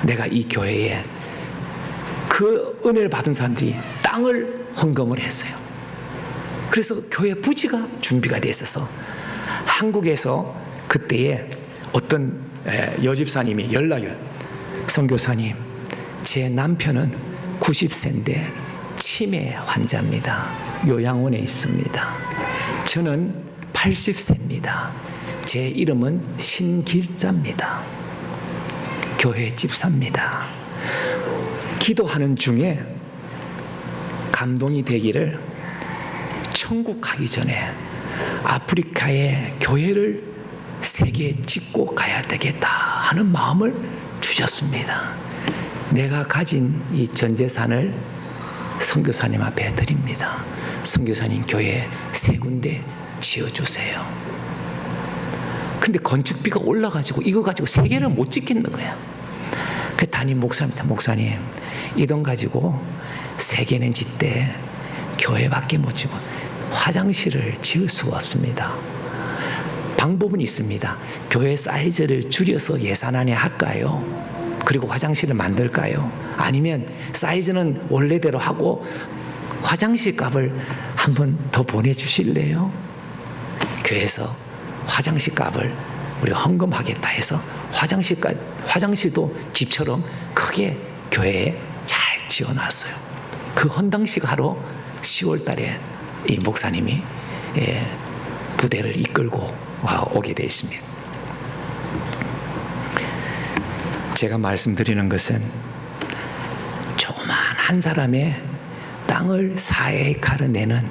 내가 이 교회에 그 은혜를 받은 사람들이 땅을 헌금을 했어요. 그래서 교회 부지가 준비가 돼 있어서 한국에서 그때에 어떤 여집사님이 연락을 선교사님 제 남편은 90세인데 치매 환자입니다. 요양원에 있습니다. 저는 80세입니다. 제 이름은 신길자입니다. 교회 집사입니다. 기도하는 중에 감동이 되기를 천국 가기 전에 아프리카에 교회를 3개 짓고 가야 되겠다 하는 마음을 주셨습니다. 내가 가진 이 전 재산을 선교사님 앞에 드립니다. 선교사님 교회 3군데 지어주세요. 근데 건축비가 올라가지고 이거 가지고 3개를 못 짓겠는 거야. 그 담임 목사님한테 목사님 이 돈 가지고 3개는 짓되 교회밖에 못 지고 화장실을 지을 수가 없습니다. 방법은 있습니다. 교회 사이즈를 줄여서 예산 안에 할까요? 그리고 화장실을 만들까요? 아니면 사이즈는 원래대로 하고 화장실 값을 한번 더 보내주실래요? 교회에서 화장실 값을 우리가 헌금하겠다 해서 화장실도 집처럼 크게 교회에 잘 지어놨어요. 그 헌당식 하러 10월 달에 이 목사님이 부대를 이끌고 오게 되어 있습니다. 제가 말씀드리는 것은 조그만 한 사람의 땅을 4에이카를 내는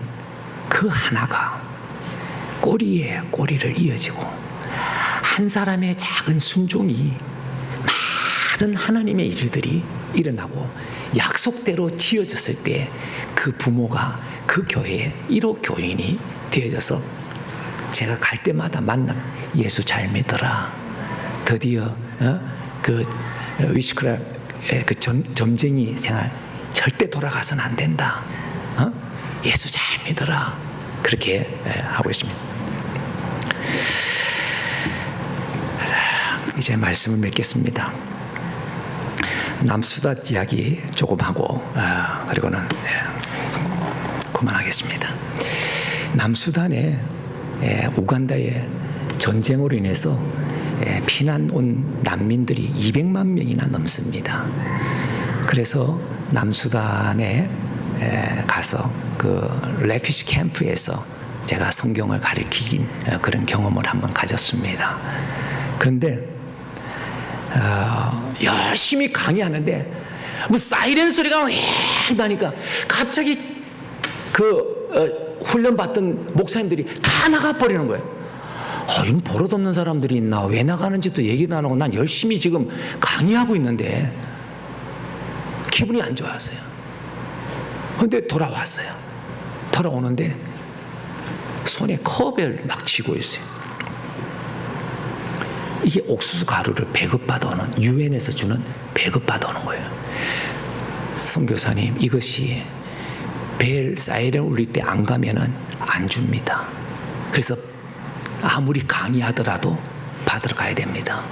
그 하나가 꼬리에 꼬리를 이어지고 한 사람의 작은 순종이 많은 하나님의 일들이 일어나고 약속대로 지어졌을 때 그 부모가 그 교회의 1호 교인이 되어져서 제가 갈 때마다 만남 예수 잘 믿어라. 드디어 그 위시크라의 그 점쟁이 생활 절대 돌아가서는 안 된다. 예수 잘 믿어라. 그렇게 하고 있습니다. 이제 말씀을 맺겠습니다. 남수다 이야기 조금 하고 그리고는 그만하겠습니다. 남수단에 우간다의 전쟁으로 인해서 피난 온 난민들이 200만 명이나 넘습니다. 그래서 남수단에 가서 그 레피지 캠프에서 제가 성경을 가르치긴 그런 경험을 한번 가졌습니다. 그런데 열심히 강의하는데 뭐 사이렌 소리가 막 나니까 갑자기 그 훈련받던 목사님들이 다 나가버리는 거예요. 이런 버릇없는 사람들이 있나? 왜 나가는지도 얘기도 안 하고 난 열심히 지금 강의하고 있는데 기분이 안 좋았어요. 그런데 돌아왔어요. 돌아오는데 손에 컵을 막 쥐고 있어요. 이게 옥수수 가루를 배급받아 오는 유엔에서 주는 배급받아 오는 거예요. 선교사님 이것이 벨 사이렌 울릴 때 안 가면은 안 줍니다. 그래서 아무리 강의하더라도 받으러 가야 됩니다.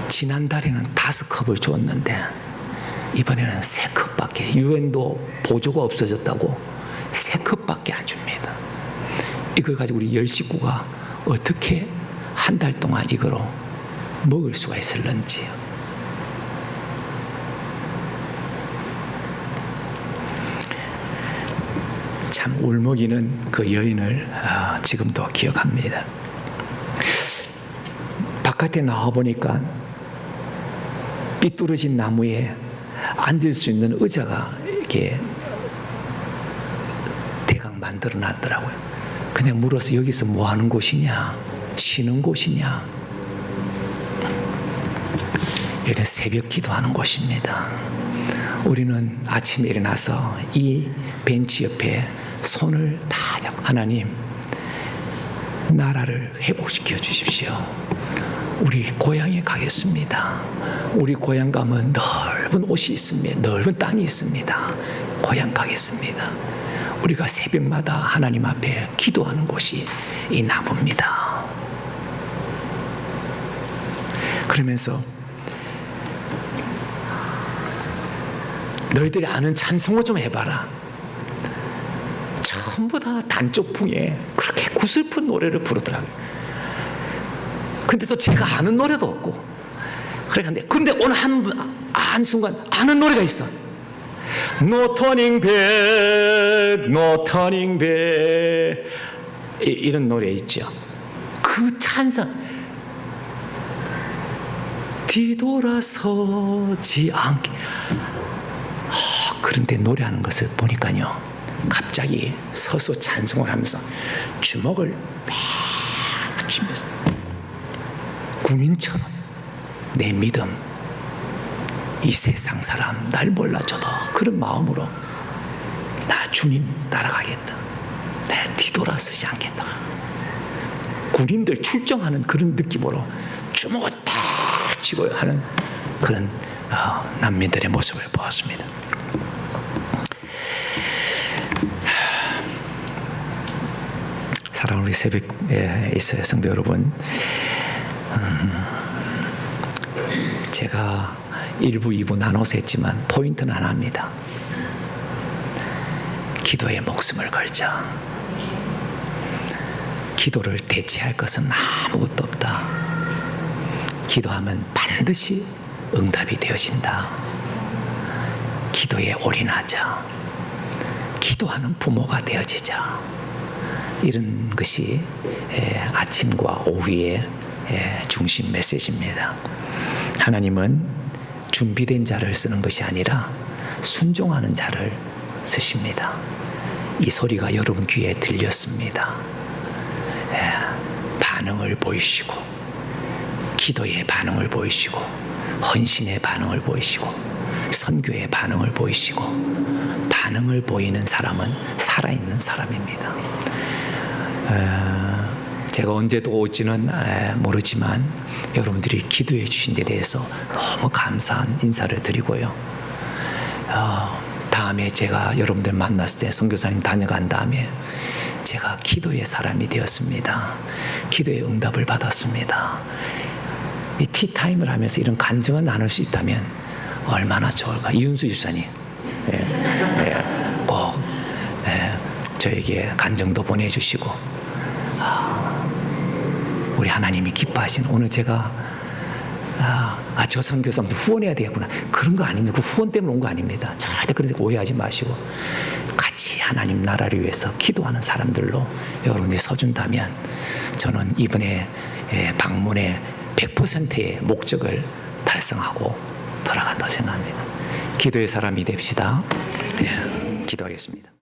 지난달에는 5컵을 줬는데 이번에는 3컵밖에 유엔도 보조가 없어졌다고 3컵밖에 안 줍니다. 이걸 가지고 우리 10식구가 어떻게 한 달 동안 이거로 먹을 수가 있을런지요. 참 울먹이는 그 여인을 지금도 기억합니다. 바깥에 나와 보니까 삐뚤어진 나무에 앉을 수 있는 의자가 이렇게 대강 만들어 놨더라고요. 그냥 물어서 여기서 뭐 하는 곳이냐? 쉬는 곳이냐? 여기는 새벽 기도하는 곳입니다. 우리는 아침에 일어나서 이 벤치 옆에 손을 다 잡고 하나님 나라를 회복시켜 주십시오. 우리 고향에 가겠습니다. 우리 고향 가면 넓은 옷이 있습니다. 넓은 땅이 있습니다. 고향 가겠습니다. 우리가 새벽마다 하나님 앞에 기도하는 곳이 이 나무입니다. 그러면서 너희들이 아는 찬송을 좀 해봐라. 전부 다 단쪽풍에 그렇게 구슬픈 노래를 부르더라고요. 근데 또 제가 아는 노래도 없고 근데 오늘 한순간 아는 노래가 있어. No turning back, no turning back 이런 노래 있죠. 그 찬양 뒤돌아서지 않게. 그런데 노래하는 것을 보니까요, 갑자기 서서 찬송을 하면서 주먹을 막 쥐면서 군인처럼 내 믿음, 이 세상 사람 날 몰라줘도 그런 마음으로 나 주님 따라가겠다. 내 뒤돌아서지 않겠다. 군인들 출정하는 그런 느낌으로 주먹을 딱 쥐고 하는 그런 난민들의 모습을 보았습니다. 사랑하는 우리 새벽에 있어요 성도 여러분. 제가 1부, 2부 나눠서 했지만 포인트는 하나입니다. 기도에 목숨을 걸자. 기도를 대체할 것은 아무것도 없다. 기도하면 반드시 응답이 되어진다. 기도에 올인하자. 기도하는 부모가 되어지자. 이런 것이 아침과 오후의 중심 메시지입니다. 하나님은 준비된 자를 쓰는 것이 아니라 순종하는 자를 쓰십니다. 이 소리가 여러분 귀에 들렸습니다. 반응을 보이시고, 기도의 반응을 보이시고, 헌신의 반응을 보이시고, 선교의 반응을 보이시고, 반응을 보이는 사람은 살아있는 사람입니다. 제가 언제 또 올지는 모르지만 여러분들이 기도해 주신 데 대해서 너무 감사한 인사를 드리고요. 다음에 제가 여러분들 만났을 때 선교사님 다녀간 다음에 제가 기도의 사람이 되었습니다. 기도의 응답을 받았습니다. 이 티타임을 하면서 이런 간증을 나눌 수 있다면 얼마나 좋을까. 이윤수 집사님 꼭 저에게 간증도 보내주시고, 우리 하나님이 기뻐하신, 오늘 제가 저 선교사님도 후원해야 되겠구나 그런 거 아닙니다. 그 후원 때문에 온 거 아닙니다. 절대 그런 데 오해하지 마시고 같이 하나님 나라를 위해서 기도하는 사람들로 여러분이 서준다면 저는 이번에 방문의 100%의 목적을 달성하고 돌아간다고 생각합니다. 기도의 사람이 됩시다. 기도하겠습니다.